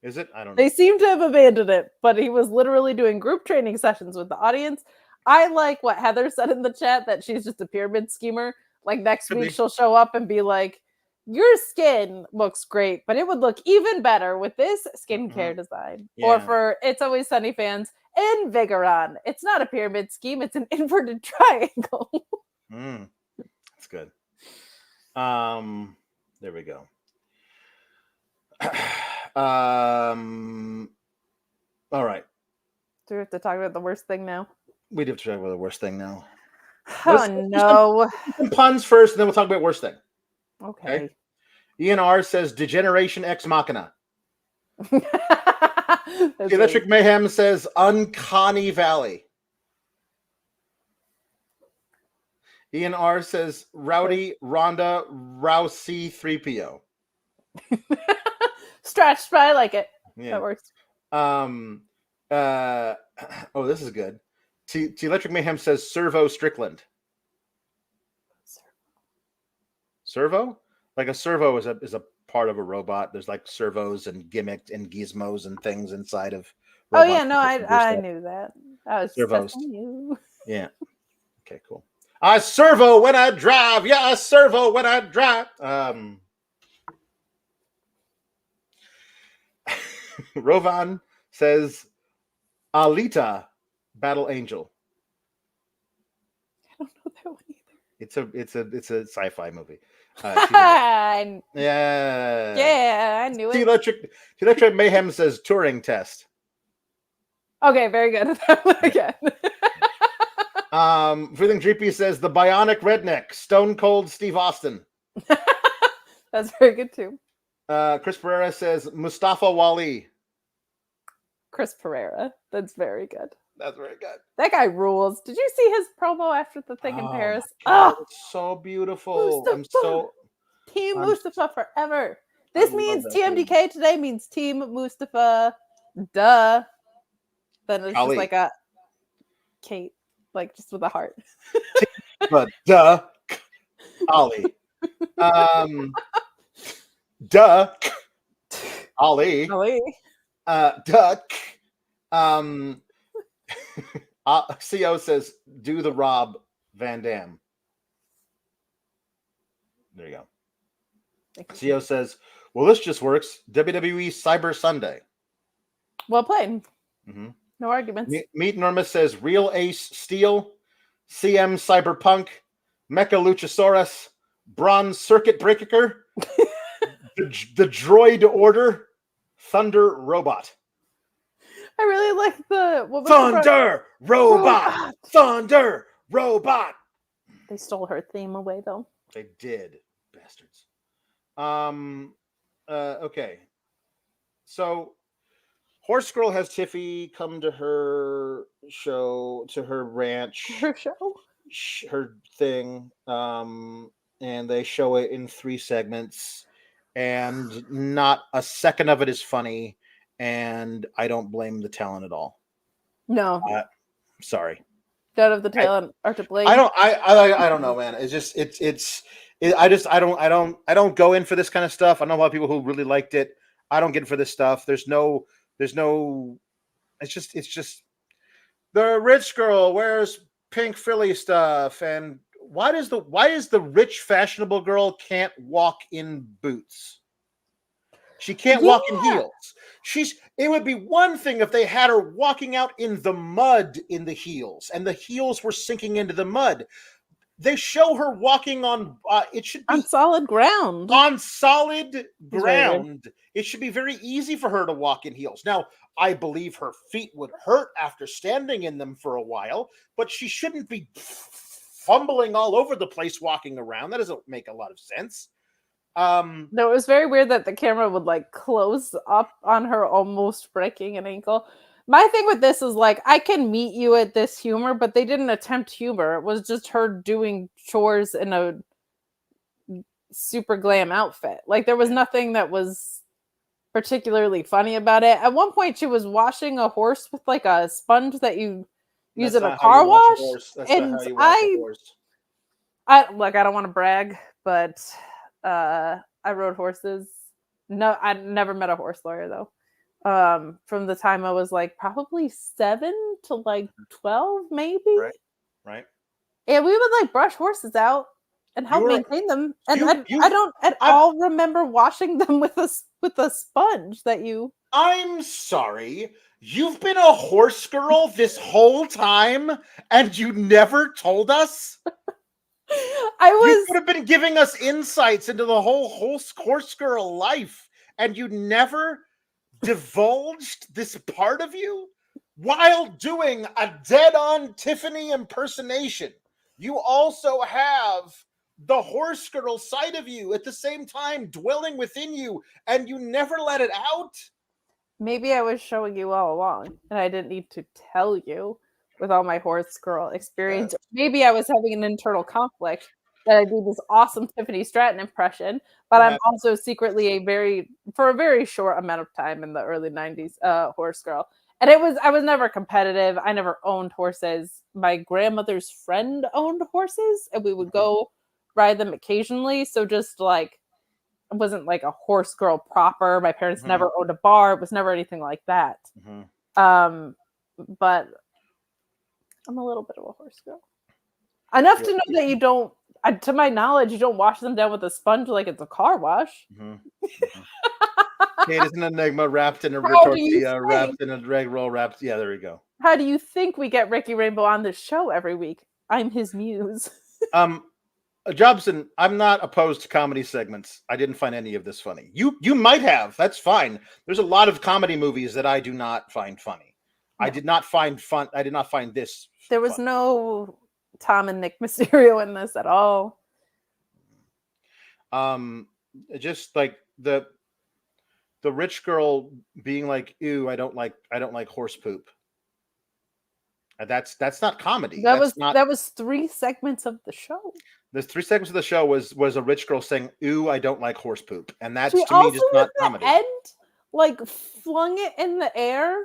Is it? I don't know. They seem to have abandoned it, but he was literally doing group training sessions with the audience. I like what Heather said in the chat, that she's just a pyramid schemer. Like, next week she'll show up and be like, your skin looks great, but it would look even better with this skincare design. Yeah. Or for It's Always Sunny fans, Invigoron. It's not a pyramid scheme, it's an inverted triangle. That's good. There we go. All right. Do we have to talk about the worst thing now? We do have to talk about the worst thing now. No. Some puns first, and then we'll talk about worst thing. Okay. Ian R says Degeneration Ex Machina. Electric Mayhem says Uncanny Valley. Ian R says Rowdy Ronda Rousey 3PO. Stretched, but I like it. Yeah. That works. This is good. T Electric Mayhem says Servo Strickland. Servo? Like a servo is a part of a robot. There's like servos and gimmicks and gizmos and things inside of robots. Oh yeah, no, I knew that. I was servos. You. Yeah. Okay, cool. I servo when I drive. Yeah, I servo when I drive. Rovan says Alita Battle Angel. I don't know that one either. It's a sci-fi movie. Yeah, I knew it. Electric Mayhem says Turing Test. Okay, very good. Again. Everything Dreepy says the Bionic Redneck, Stone Cold Steve Austin. That's very good too. Chris Pereira says Mustafa Wali. Chris Pereira. That's very good. That's very good. That guy rules. Did you see his promo after the thing in Paris? God, it's so beautiful. Mustafa. Team Mustafa forever. This means TMDK today means Team Mustafa. Duh. Then it's just like a Kate, like just with a heart. But duh. Ollie. Duh. Ollie. Duck. CO says, do the Rob Van Dam. There you go. CO says, well, this just works. WWE Cyber Sunday. Well played. Mm-hmm. No arguments. Meet Normus says, Real Ace Steel, CM Cyberpunk, Mecha Luchasaurus, Bronze Circuit Breaker, the Droid Order, Thunder Robot. I really like the Thunder Robot. Thunder Robot. They stole her theme away though. They did, bastards. Okay. So Horse Girl has Tiffy come to her show, to her ranch. Her show? Her thing. And they show it in 3 segments. and not a second of it is funny, and I don't blame the talent at all. No, Sorry. none of the talent are to blame. I don't know, man. It's just I don't go in for this kind of stuff. I know a lot of people who really liked it. I don't get in for this stuff. There's no it's just the rich girl wears pink Philly stuff, and why is the rich fashionable girl can't walk in boots? She can't walk in heels. It would be one thing if they had her walking out in the mud in the heels, and the heels were sinking into the mud. They show her walking on it should be on solid ground. On solid ground. It should be very easy for her to walk in heels. Now, I believe her feet would hurt after standing in them for a while, but she shouldn't be fumbling all over the place walking around. That doesn't make a lot of sense. No, it was very weird that the camera would like close up on her almost breaking an ankle. My thing with this is like, I can meet you at this humor, but they didn't attempt humor. It was just her doing chores in a super glam outfit. Like there was nothing that was particularly funny about it. At one point she was washing a horse with like a sponge that you use in a car wash. And I don't want to brag, but I rode horses. No, I never met a horse lawyer though. From the time I was like probably 7 to like 12, maybe. Right. And we would like brush horses out and help maintain them. And I don't at all remember washing them with a sponge that you. I'm sorry. You've been a horse girl this whole time and you never told us? You could have been giving us insights into the whole horse girl life, and you never divulged this part of you while doing a dead-on Tiffany impersonation. You also have the horse girl side of you at the same time dwelling within you, and you never let it out. Maybe I was showing you all along, and I didn't need to tell you with all my horse girl experience. Maybe I was having an internal conflict that I do this awesome Tiffany Stratton impression, but I'm also secretly for a very short amount of time in the early 90s, horse girl. And I was never competitive. I never owned horses. My grandmother's friend owned horses, and we would go ride them occasionally. So just like, it wasn't like a horse girl proper. My parents never owned a bar. It was never anything like that. But I'm a little bit of a horse girl. Enough to know that you don't, to my knowledge, you don't wash them down with a sponge like it's a car wash. Jade is an enigma wrapped in a tortilla, wrapped in a egg roll, wrapped. Yeah, there we go. How do you think we get Ricky Rainbow on this show every week? I'm his muse. Jobson, I'm not opposed to comedy segments. I didn't find any of this funny. You might have. That's fine. There's a lot of comedy movies that I do not find funny. No. I did not find this. There was no Tom and Nick Mysterio in this at all. Just like the rich girl being like, "Ew, I don't like horse poop." That's not comedy. That was 3 segments of the show. There's 3 segments of the show was a rich girl saying, "Ooh, I don't like horse poop," and that's to me just not comedy. End, like flung it in the air.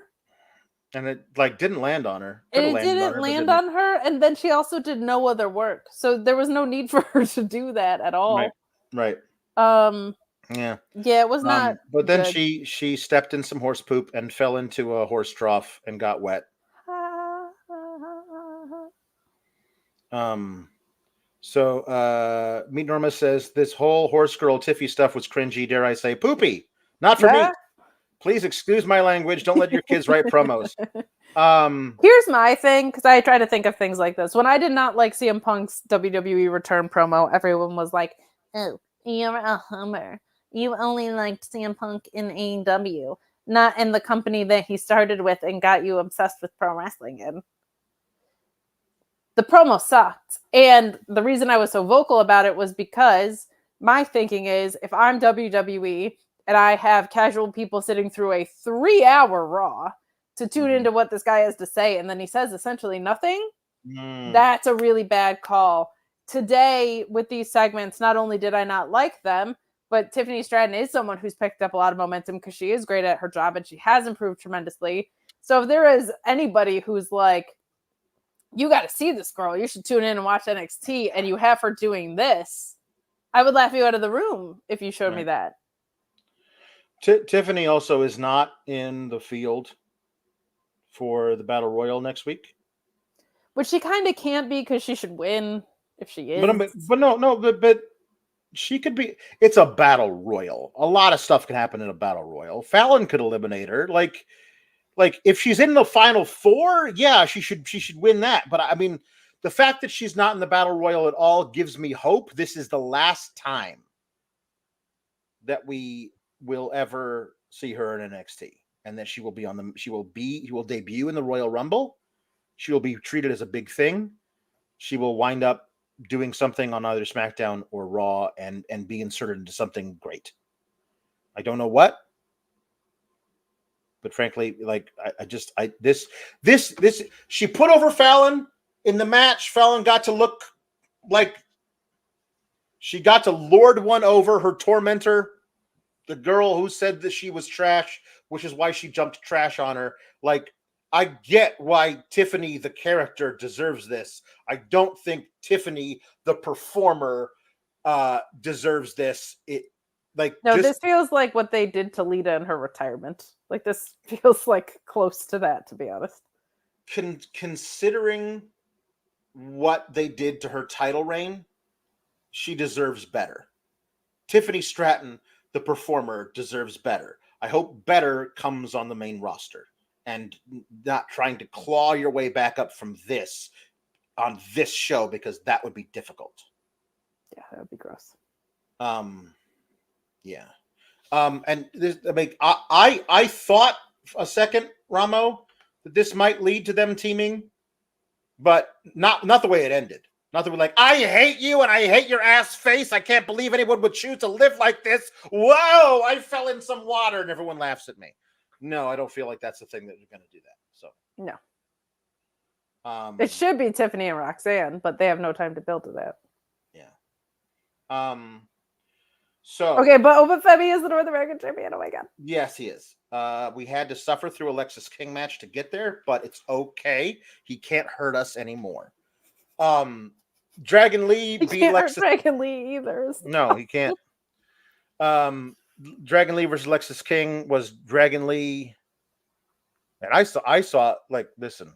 And it like didn't land on her. It didn't land on her, and then she also did no other work, so there was no need for her to do that at all. Right. Yeah, it was not. But then she stepped in some horse poop and fell into a horse trough and got wet. So Meet Norma says this whole horse girl Tiffy stuff was cringy. Dare I say, poopy? Not for me. Please excuse my language. Don't let your kids write promos. Here's my thing, because I try to think of things like this. When I did not like CM Punk's WWE return promo, everyone was like, "Oh, you're a homer. You only liked CM Punk in AEW, not in the company that he started with and got you obsessed with pro wrestling in." The promo sucked. And the reason I was so vocal about it was because my thinking is, if I'm WWE and I have casual people sitting through a 3-hour Raw to tune into what this guy has to say, and then he says essentially nothing, that's a really bad call. Today, with these segments, not only did I not like them, But Tiffany Stratton is someone who's picked up a lot of momentum because she is great at her job and she has improved tremendously. So if there is anybody who's like, you got to see this girl, you should tune in and watch NXT, and you have her doing this, I would laugh you out of the room if you showed me that. Tiffany also is not in the field for the Battle Royal next week. Which she kind of can't be because she should win if she is. But she could be. It's a Battle Royal. A lot of stuff can happen in a Battle Royal. Fallon could eliminate her. Like if she's in the Final Four, yeah, she should win that. But I mean, the fact that she's not in the Battle Royal at all gives me hope. This is the last time that we will ever see her in NXT, and that she will debut in the Royal Rumble. She will be treated as a big thing. She will wind up doing something on either SmackDown or Raw and be inserted into something great. I don't know what, but frankly, like this she put over Fallon in the match. Fallon got to look like she got to lord one over her tormentor, the girl who said that she was trash, which is why she jumped trash on her. Like, I get why Tiffany, the character, deserves this. I don't think Tiffany, the performer, deserves this. This feels like what they did to Lita in her retirement. Like, this feels like close to that, to be honest. Considering what they did to her title reign, she deserves better. Tiffany Stratton, the performer, deserves better. I hope better comes on the main roster and not trying to claw your way back up from this on this show, because that would be difficult. Yeah, that would be gross. Yeah. And this, I thought a second, Ramo, that this might lead to them teaming, but not the way it ended. Not that we're like, I hate you and I hate your ass face. I can't believe anyone would choose to live like this. Whoa, I fell in some water and everyone laughs at me. No, I don't feel like that's the thing that you're going to do that. So no. It should be Tiffany and Roxanne, but they have no time to build to that. Yeah. So okay, but Obafemi is the North American champion. Oh my god. Yes, he is. We had to suffer through Alexis King match to get there, but it's okay. He can't hurt us anymore. Dragon Lee beat Alexis. Dragon Lee either. No, he can't. Dragon Lee versus Alexis King was Dragon Lee, and I saw like, listen,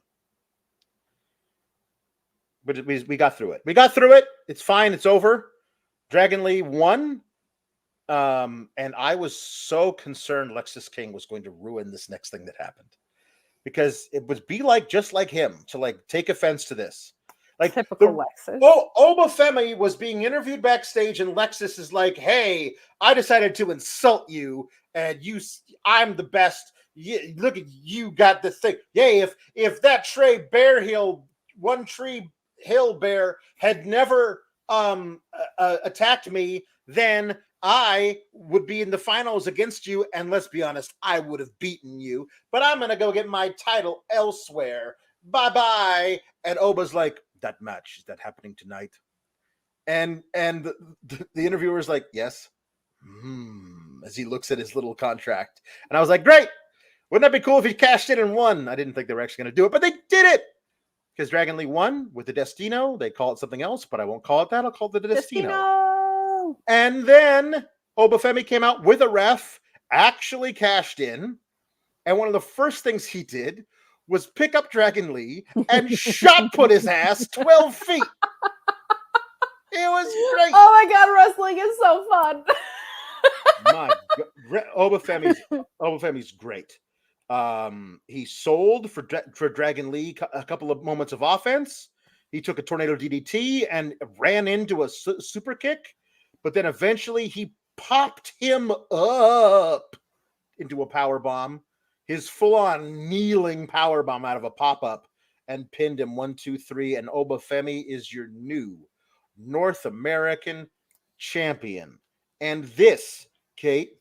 but we got through it. We got through it. It's fine. It's over. Dragon Lee won. And I was so concerned Alexis King was going to ruin this next thing that happened, because it would be like just like him to like take offense to this. Like typical Lexus. Obafemi was being interviewed backstage, and Lexus is like, "Hey, I decided to insult you, and I'm the best. Look at you, got this thing. Yay! If that One Tree Hill Bear had never attacked me, then I would be in the finals against you, and let's be honest, I would have beaten you. But I'm gonna go get my title elsewhere. Bye bye." And Oba's like, "That match, is that happening tonight?" And the interviewer's like, "Yes." As he looks at his little contract, and I was like, "Great! Wouldn't that be cool if he cashed in and won?" I didn't think they were actually going to do it, but they did it, because Dragon Lee won with the Destino. They call it something else, but I won't call it that. I'll call it the Destino. And then Obafemi came out with a ref, actually cashed in, and one of the first things he did was pick up Dragon Lee and shot put his ass 12 feet. It was great. Oh my god, wrestling is so fun. My God. Obafemi's great. He sold for Dragon Lee a couple of moments of offense. He took a tornado DDT and ran into a super kick, but then eventually he popped him up into a power bomb, his full-on kneeling power bomb out of a pop-up, and pinned him 1, 2, 3. And Obafemi is your new North American champion. And this, Kate,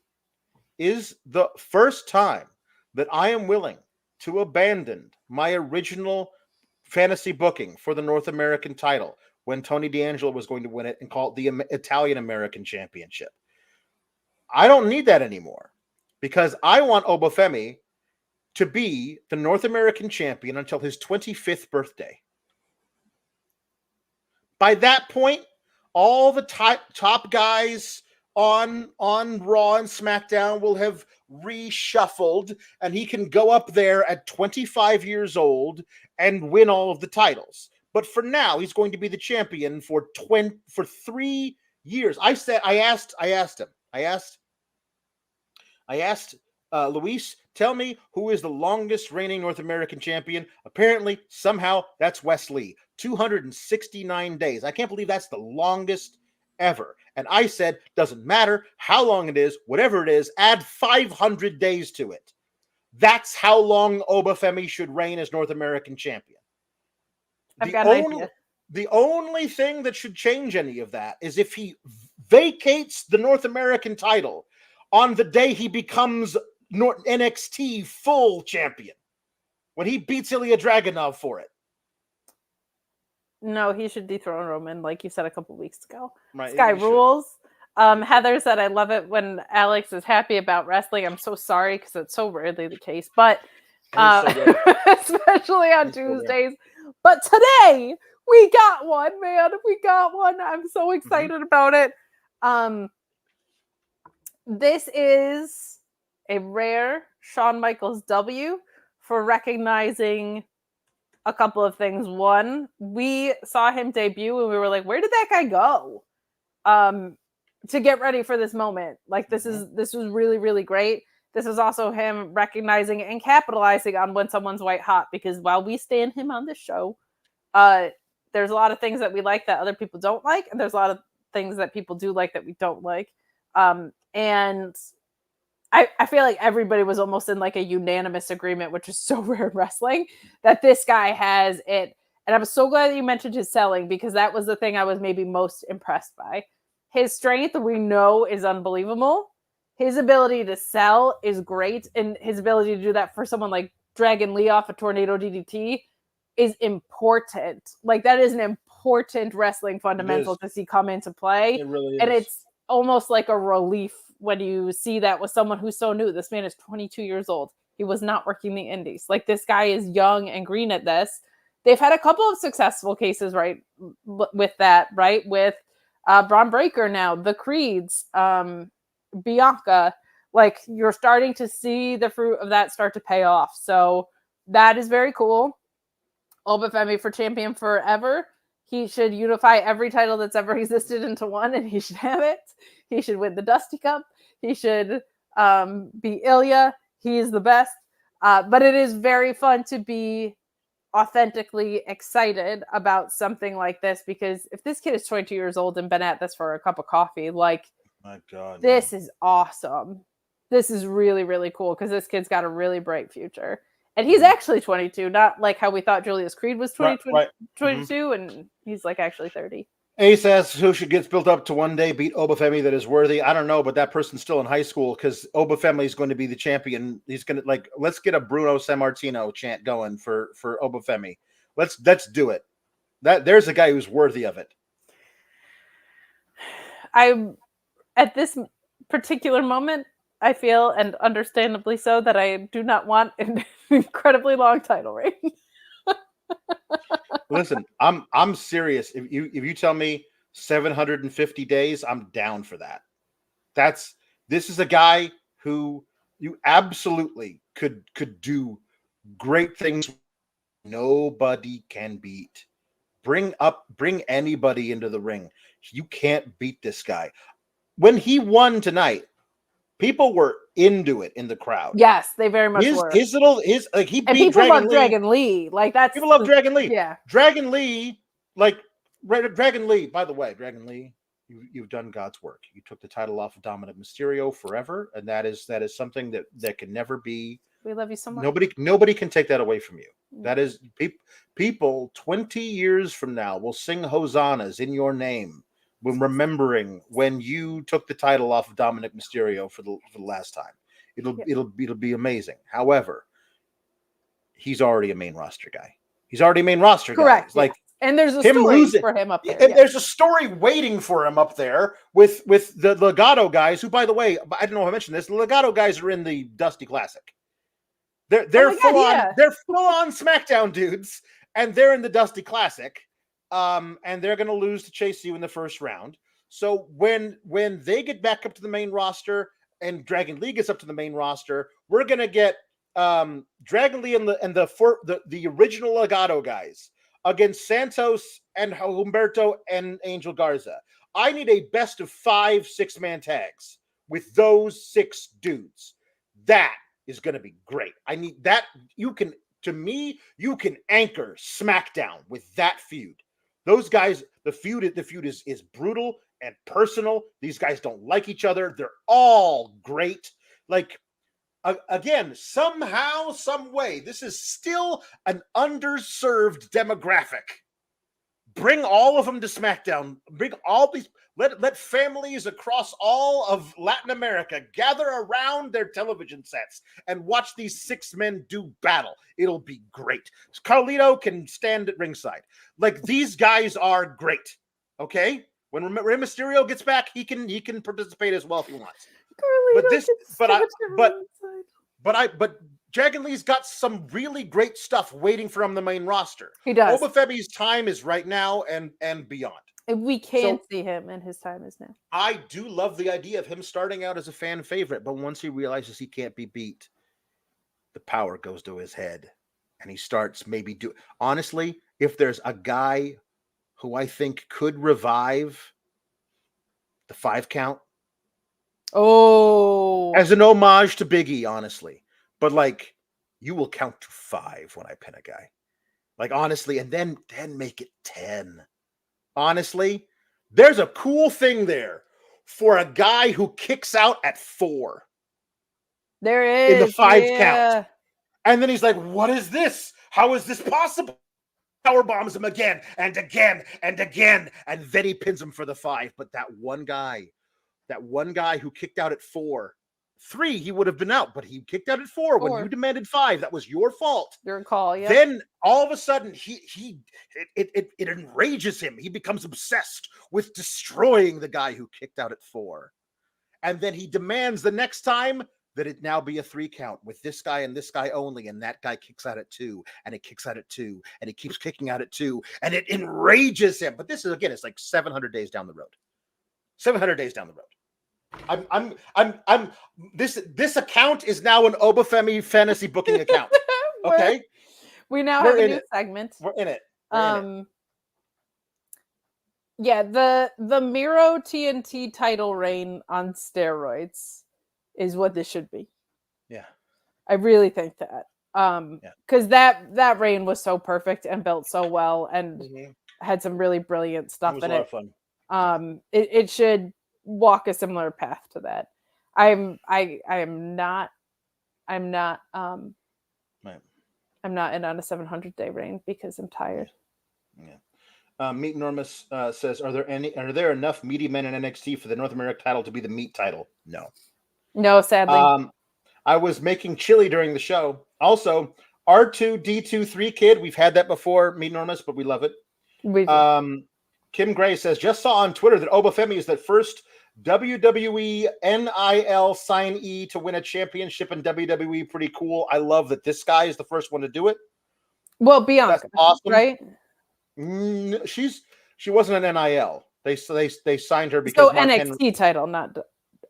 is the first time that I am willing to abandon my original fantasy booking for the North American title when Tony D'Angelo was going to win it and call it the Italian American Championship. I don't need that anymore because I want Obafemi to be the North American champion until his 25th birthday. By that point, all the top guys on Raw and SmackDown will have reshuffled, and he can go up there at 25 years old and win all of the titles. But for now, he's going to be the champion for 3 years. I asked Luis, tell me who is the longest reigning North American champion. Apparently, somehow, that's Wes Lee. 269 days. I can't believe that's the longest ever. And I said, doesn't matter how long it is, whatever it is, add 500 days to it. That's how long Obafemi should reign as North American champion. I've got an idea. The only thing that should change any of that is if he vacates the North American title on the day he becomes NXT full champion, when he beats Ilya Dragunov for it. No, he should dethrone Roman, like you said a couple weeks ago. Right, This guy rules. Heather said, I love it when Alex is happy about wrestling. I'm so sorry because it's so rarely the case, but especially on Tuesdays. But today, we got one, man. We got one. I'm so excited about it. This is a rare Shawn Michaels W for recognizing a couple of things. One, we saw him debut and we were like, where did that guy go? To get ready for this moment. Like this was really, really great. This is also him recognizing and capitalizing on when someone's white hot, because while we stand him on this show, there's a lot of things that we like that other people don't like, and there's a lot of things that people do like that we don't like. And I feel like everybody was almost in like a unanimous agreement, which is so rare in wrestling, that this guy has it. And I'm so glad that you mentioned his selling, because that was the thing I was maybe most impressed by. His strength, we know, is unbelievable. His ability to sell is great. And his ability to do that for someone like Dragon Lee off a tornado DDT is important. Like, that is an important wrestling fundamental to see come into play. It really is. And it's almost like a relief when you see that with someone who's so new. This man is 22 years old. He was not working the indies. Like, this guy is young and green at this. They've had a couple of successful cases, right, with that, right? With Braun Breaker now, the Creeds, Bianca. Like, you're starting to see the fruit of that start to pay off. So that is very cool. Obafemi for champion forever. He should unify every title that's ever existed into one, and he should have it. He should win the Dusty Cup. He should be Ilya. He is the best. But it is very fun to be authentically excited about something like this, because if this kid is 22 years old and been at this for a cup of coffee, like, my God, this is awesome. This is really, really cool, because this kid's got a really bright future. And he's actually 22, not like how we thought Julius Creed was 22, and he's like actually 30. Ace asks who should get built up to one day beat Obafemi that is worthy. I don't know, but that person's still in high school, because Obafemi is going to be the champion. He's going to, like, let's get a Bruno Sammartino chant going for Obafemi. Let's do it. There's a guy who's worthy of it. At this particular moment, I feel, and understandably so, that I do not want an incredibly long title reign. Listen, I'm serious. If you tell me 750 days, I'm down for that. This is a guy who you absolutely could do great things. Nobody can beat. Bring anybody into the ring. You can't beat this guy. When he won tonight, people were into it in the crowd. Yes, they very much were. He beat people love Dragon Lee. Like, that's people love Dragon Lee. Yeah, Dragon Lee. Like, Dragon Lee. By the way, Dragon Lee, you've done God's work. You took the title off of Dominic Mysterio forever, and that is something that can never be. We love you so much. Nobody can take that away from you. Mm-hmm. That is, people 20 years from now will sing hosannas in your name when remembering when you took the title off of Dominic Mysterio for the last time. It'll be amazing. However, he's already a main roster guy. He's already a main roster guy. Correct. Like, And there's a him story losing for him up there. And there's a story waiting for him up there with the Legato guys, who, by the way, I don't know if I mentioned this, the Legato guys are in the Dusty Classic. They're full on SmackDown dudes, and they're in the Dusty Classic. And they're going to lose to Chase U in the first round. So when they get back up to the main roster and Dragon Lee gets up to the main roster, we're going to get Dragon Lee and the original Legato guys against Santos and Humberto and Angel Garza. I need a best of 5 6-man tags with those 6 dudes. That is going to be great. I need that. You can anchor SmackDown with that feud. Those guys, the feud is brutal and personal. These guys don't like each other. They're all great. Like, again, somehow, some way, this is still an underserved demographic. Bring all of them to SmackDown. Bring all these. Let families across all of Latin America gather around their television sets and watch these 6 men do battle. It'll be great. Carlito can stand at ringside. Like, these guys are great. Okay, when Rey Mysterio gets back, he can participate as well if he wants. But Dragon Lee's got some really great stuff waiting for him on the main roster. He does. Obafemi's time is right now and beyond. We can't see him, and his time is now. I do love the idea of him starting out as a fan favorite, but once he realizes he can't be beat, the power goes to his head, and he starts maybe honestly, if there's a guy who I think could revive the 5 count. Oh, as an homage to Big E, honestly. But like, you will count to 5 when I pin a guy. Like, honestly, and then make it 10. Honestly, there's a cool thing there for a guy who kicks out at 4. There is. In the 5 count. And then he's like, what is this? How is this possible? Power bombs him again and again and again. And then he pins him for the 5. But that one guy who kicked out at 4, 3, he would have been out, but he kicked out at 4 when you demanded 5. That was your fault. Your call, yeah. Then all of a sudden, it enrages him. He becomes obsessed with destroying the guy who kicked out at 4. And then he demands the next time that it now be a 3 count with this guy and this guy only, and that guy kicks out at 2, and it kicks out at 2, and he keeps kicking out at 2, and it enrages him. But this is, again, it's like 700 days down the road. 700 days down the road. This account is now an Obafemi fantasy booking account. Okay, we now have a new segment. We're in it. Yeah, the Miro TNT title reign on steroids is what this should be. Yeah, I really think that. Because that reign was so perfect and built so well and had some really brilliant stuff in it. It was a lot of fun. It should walk a similar path to that. I'm not in on a 700-day reign because I'm tired. Yeah. Meat Enormous says, are there enough meaty men in NXT for the North American title to be the meat title? No, sadly. I was making chili during the show. Also, R2D23 kid, we've had that before, Meat Enormous, but we love it. Kim Gray says, just saw on Twitter that Obafemi is the first WWE NIL signee to win a championship in WWE. Pretty cool. I love that this guy is the first one to do it. Well, Bianca, that's awesome, right? She wasn't an NIL. They signed her because Mark NXT Henry... title, not.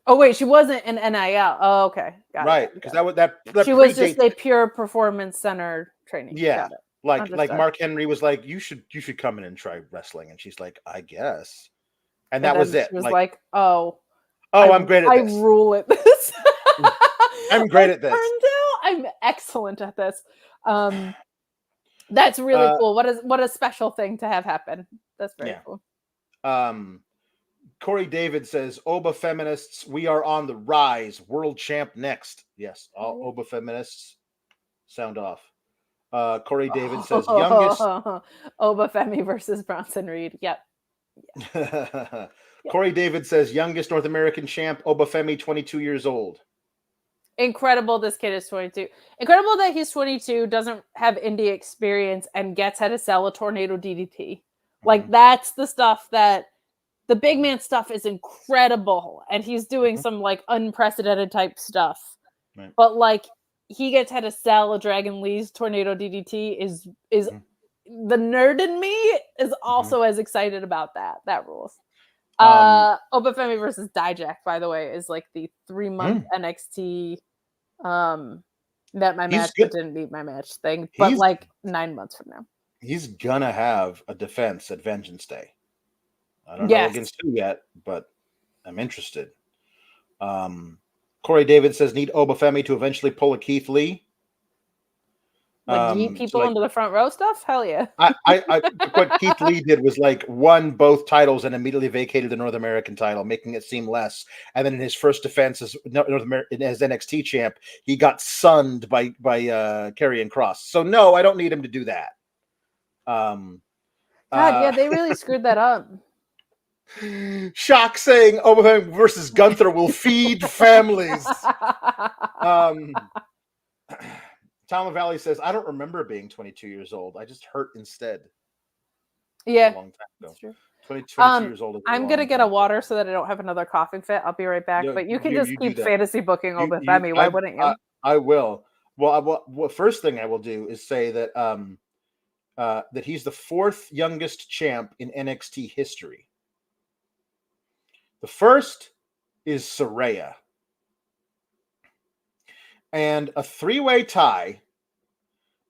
Oh wait, she wasn't an NIL. Oh, okay, got it. Right, because that she was just a pure performance center training. Yeah, like Mark Henry was like, you should come in and try wrestling, and she's like, I guess. And that was it. She was like, oh, I'm great at this. I rule at this. I'm great at this. I'm excellent at this. That's really cool. What a special thing to have happen. That's very cool. Corey David says, Oba feminists, we are on the rise. World champ next. Yes, all Oba feminists sound off. Corey David says, youngest Oba Femi versus Bronson Reed. Yep. Corey David says, youngest North American champ, Obafemi, 22 years old. incredible this kid is 22. Incredible that he's 22, doesn't have indie experience, and gets how to sell a tornado DDT. Like, that's the stuff that the big man stuff is incredible, and he's doing some like unprecedented type stuff. Right. But like, he gets how to sell a Dragon Lee's tornado DDT is the nerd in me is also as excited about that. That rules. Obafemi versus Dijak, by the way, is like the 3-month NXT met my match but didn't beat my match thing, but like 9 months from now. He's gonna have a defense at Vengeance Day. I don't know against who yet, but I'm interested. Corey David says, need Obafemi to eventually pull a Keith Lee. Like yeet people into the front row stuff? Hell yeah. What Keith Lee did was like won both titles and immediately vacated the North American title, making it seem less. And then in his first defense as NXT champ, he got sunned by Karrion Kross. So no, I don't need him to do that. God, yeah, they really screwed that up. Shock saying Obafemi versus Gunther will feed families. Tom Valley says, I don't remember being 22 years old. I just hurt instead. Yeah. A long time ago. That's true. 22 years old. I'm going to get a water so that I don't have another coughing fit. I'll be right back. But you can just keep fantasy booking Obafemi. Why wouldn't you? I will. Well, first thing I will do is say that that he's the 4th youngest champ in NXT history. The first is Saraya. And a 3-way tie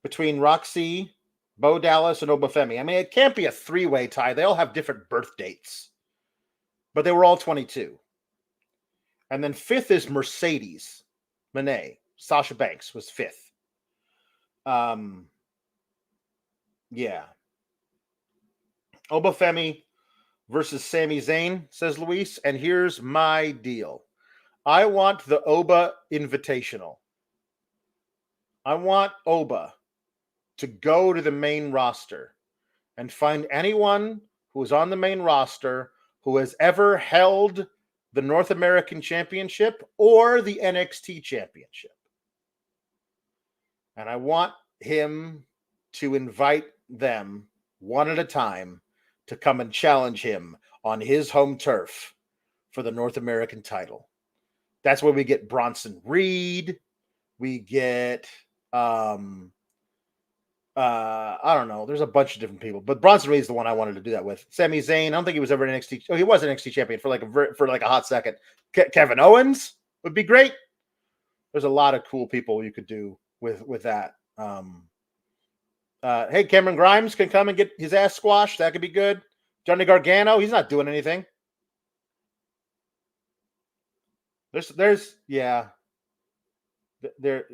between Roxy, Bo Dallas, and Obafemi. I mean, it can't be a 3-way tie. They all have different birth dates. But they were all 22. And then 5th is Mercedes Moné. Sasha Banks was 5th. Yeah. Obafemi versus Sami Zayn, says Luis. And here's my deal. I want the Oba Invitational. I want Oba to go to the main roster and find anyone who is on the main roster who has ever held the North American Championship or the NXT Championship. And I want him to invite them one at a time to come and challenge him on his home turf for the North American title. That's where we get Bronson Reed. We get, I don't know. There's a bunch of different people, but Bronson Reed is the one I wanted to do that with. Sami Zayn. I don't think he was ever an NXT. Oh, he was an NXT champion for like a hot second. Kevin Owens would be great. There's a lot of cool people you could do with that. Hey, Cameron Grimes can come and get his ass squashed. That could be good. Johnny Gargano. He's not doing anything. There's yeah. There.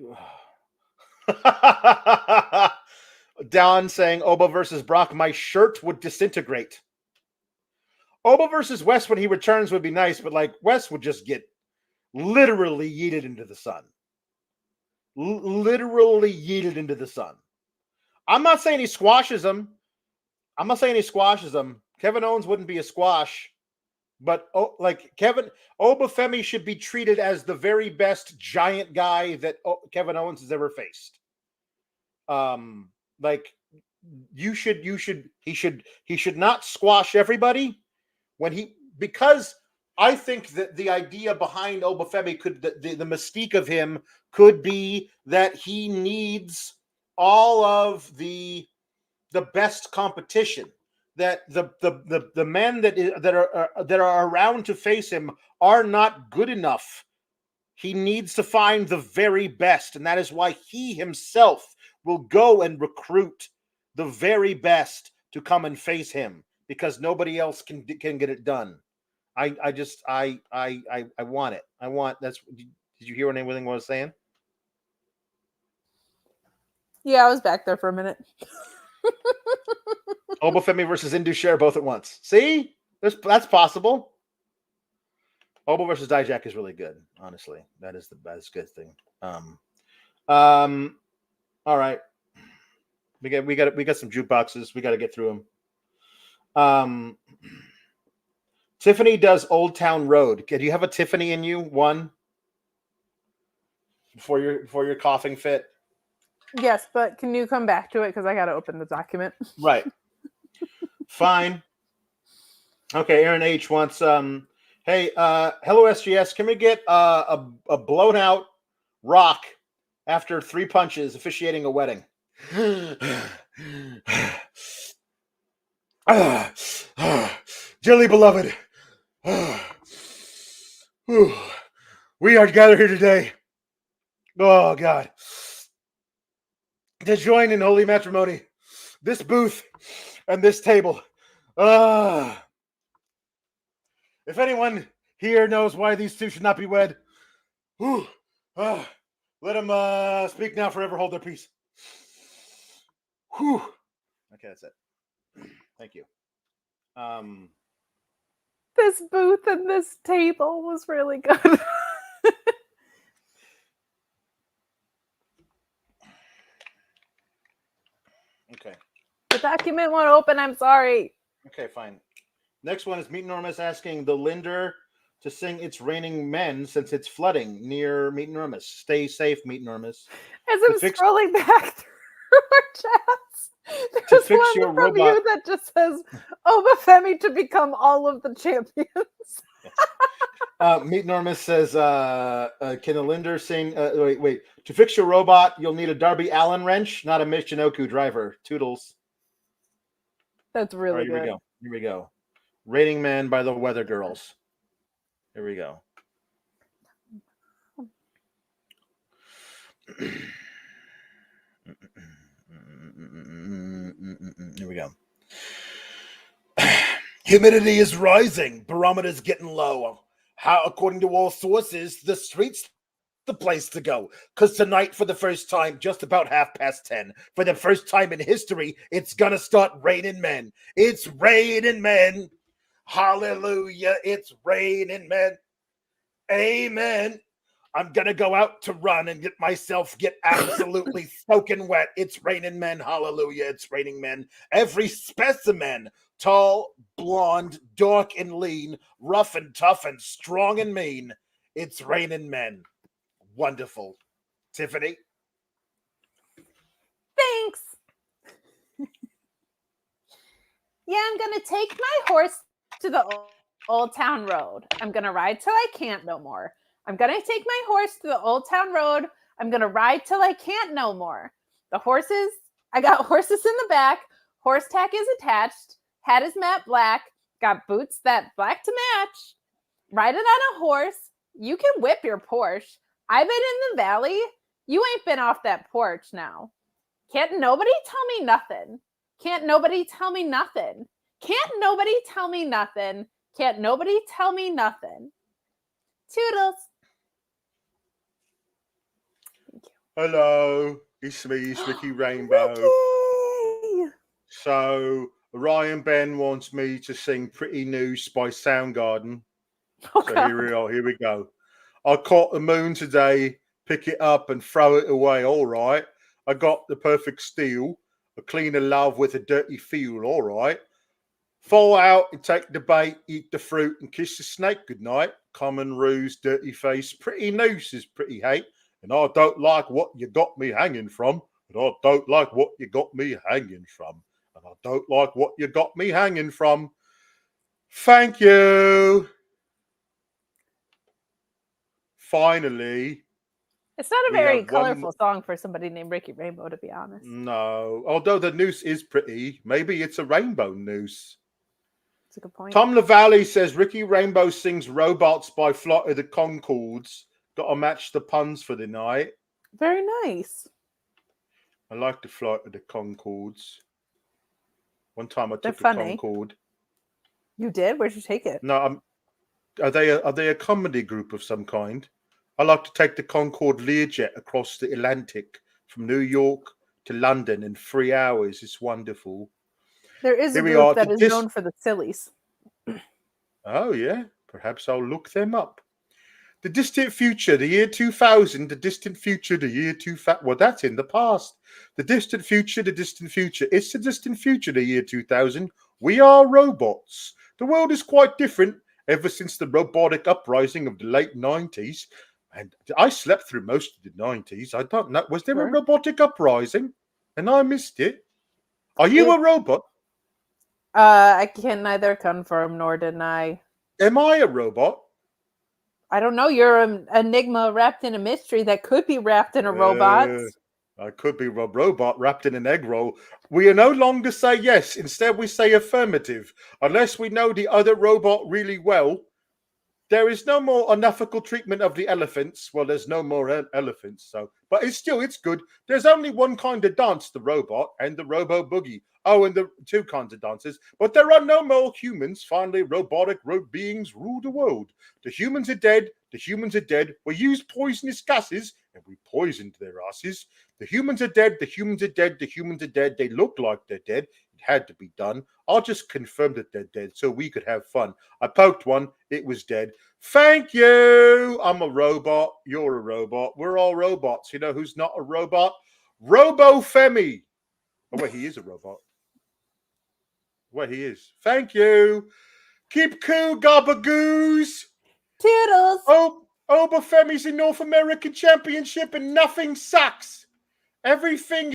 Don saying Oba versus Brock, my shirt would disintegrate. Oba versus West when he returns would be nice, but like West would just get literally yeeted into the sun. Literally yeeted into the sun. I'm not saying he squashes him. Kevin Owens wouldn't be a squash, but Obafemi should be treated as the very best giant guy that Kevin Owens has ever faced. He should not squash everybody because I think that the idea behind Obafemi the mystique of him could be that he needs all of the best competition, that the men that are around to face him are not good enough. He needs to find the very best, and that is why he himself will go and recruit the very best to come and face him, because nobody else can get it done. I want it. Did you hear anything I was saying? Yeah, I was back there for a minute. Obafemi versus Indusher both at once. See? That's possible. Oba versus Dijak is really good, honestly. That's a good thing. All right. We got some jukeboxes. We got to get through them. Tiffany does Old Town Road. Do you have a Tiffany in you? One. before your coughing fit? Yes, but can you come back to it because I got to open the document? Right. Fine. Okay, Aaron H wants hey, hello SGS, can we get a blown out Rock after 3 punches officiating a wedding? Dearly beloved, we are gathered here today. Oh God. To join in holy matrimony. This booth and this table. If anyone here knows why these two should not be wed, let them speak now, forever hold their peace. Okay, that's it. Thank you. This booth and this table was really good. Okay. The document won't open. I'm sorry. Okay, fine. Next one is Meet Normus asking the Linder to sing It's Raining Men since it's flooding near Meet Normus. Stay safe, Meet Normus. As I'm scrolling back through our chats, there's one from you that just says, Obafemi to become all of the champions. Meet Normus says, can the Linder sing? Wait. To fix your robot, you'll need a Darby Allen wrench, not a Michinoku driver. Toodles. That's really good. Here we go. Raining Man by the Weather Girls. Here we go. Here we go. Humidity is rising. Barometer's getting low. How, according to all sources, the streets the place to go. Because tonight, for the first time, just about 10:30, for the first time in history, it's gonna start raining men. It's raining men. Hallelujah. It's raining men. Amen. I'm gonna go out to run and get absolutely soaking wet. It's raining men. Hallelujah. It's raining men. Every specimen, tall, blonde, dark and lean, rough and tough and strong and mean. It's raining men. Wonderful. Tiffany? Thanks. Yeah, I'm going to take my horse to the Old Town Road. I'm going to ride till I can't no more. I'm going to take my horse to the Old Town Road. I'm going to ride till I can't no more. I got horses in the back. Horse tack is attached. Hat is matte black. Got boots that black to match. Riding on a horse. You can whip your Porsche. I've been in the valley. You ain't been off that porch now. Can't nobody tell me nothing. Can't nobody tell me nothing. Can't nobody tell me nothing. Can't nobody tell me nothing. Toodles. Thank you. Hello. It's me, it's Ricky Rainbow. Ricky! So, Ryan Ben wants me to sing Pretty News by Soundgarden. Okay. So here we go. I caught the moon today, pick it up and throw it away. All right. I got the perfect steel, a cleaner love with a dirty feel. All right. Fall out and take the bait, eat the fruit and kiss the snake goodnight. Common ruse, dirty face, pretty noose is pretty hate. And I don't like what you got me hanging from. And I don't like what you got me hanging from. And I don't like what you got me hanging from. Thank you. Finally. It's not a very colorful song for somebody named Ricky Rainbow, to be honest. No. Although the noose is pretty. Maybe it's a rainbow noose. That's a good point. Tom LaValle says Ricky Rainbow sings Robots by Flight of the Conchords. Got to match the puns for the night. Very nice. I like the Flight of the Conchords. One time I took a Concorde. You did? Where'd you take it? No, are they a comedy group of some kind? I like to take the Concorde Learjet across the Atlantic from New York to London in 3 hours. It's wonderful. There is a group that is known for the sillies. Oh, yeah. Perhaps I'll look them up. The distant future, the year 2000. The distant future, the year 2000. Well, that's in the past. The distant future, the distant future. It's the distant future, the year 2000. We are robots. The world is quite different ever since the robotic uprising of the late 90s. And I slept through most of the 90s. I don't know. Was there a Sure. robotic uprising? And I missed it. Are you a robot? I can neither confirm nor deny. Am I a robot? I don't know. You're an enigma wrapped in a mystery that could be wrapped in a robot. I could be a robot wrapped in an egg roll. We no longer say yes. Instead, we say affirmative. Unless we know the other robot really well, there is no more unethical treatment of the elephants. Well, there's no more elephants. But it's good. There's only one kind of dance, the robot and the robo boogie. Oh, and the two kinds of dances. But there are no more humans. Finally, robotic beings rule the world. The humans are dead. The humans are dead. We used poisonous gases and we poisoned their asses. The humans are dead. The humans are dead. The humans are dead. They look like they're dead. It had to be done. I'll just confirm that they're dead so we could have fun. I poked one. It was dead. Thank you. I'm a robot. You're a robot. We're all robots. You know who's not a robot? Robo-Femi. Oh, wait, he is a robot. Wait, he is. Thank you. Keep cool, gabagoos. Toodles. Oba Femi's in North American Championship and nothing sucks. Everything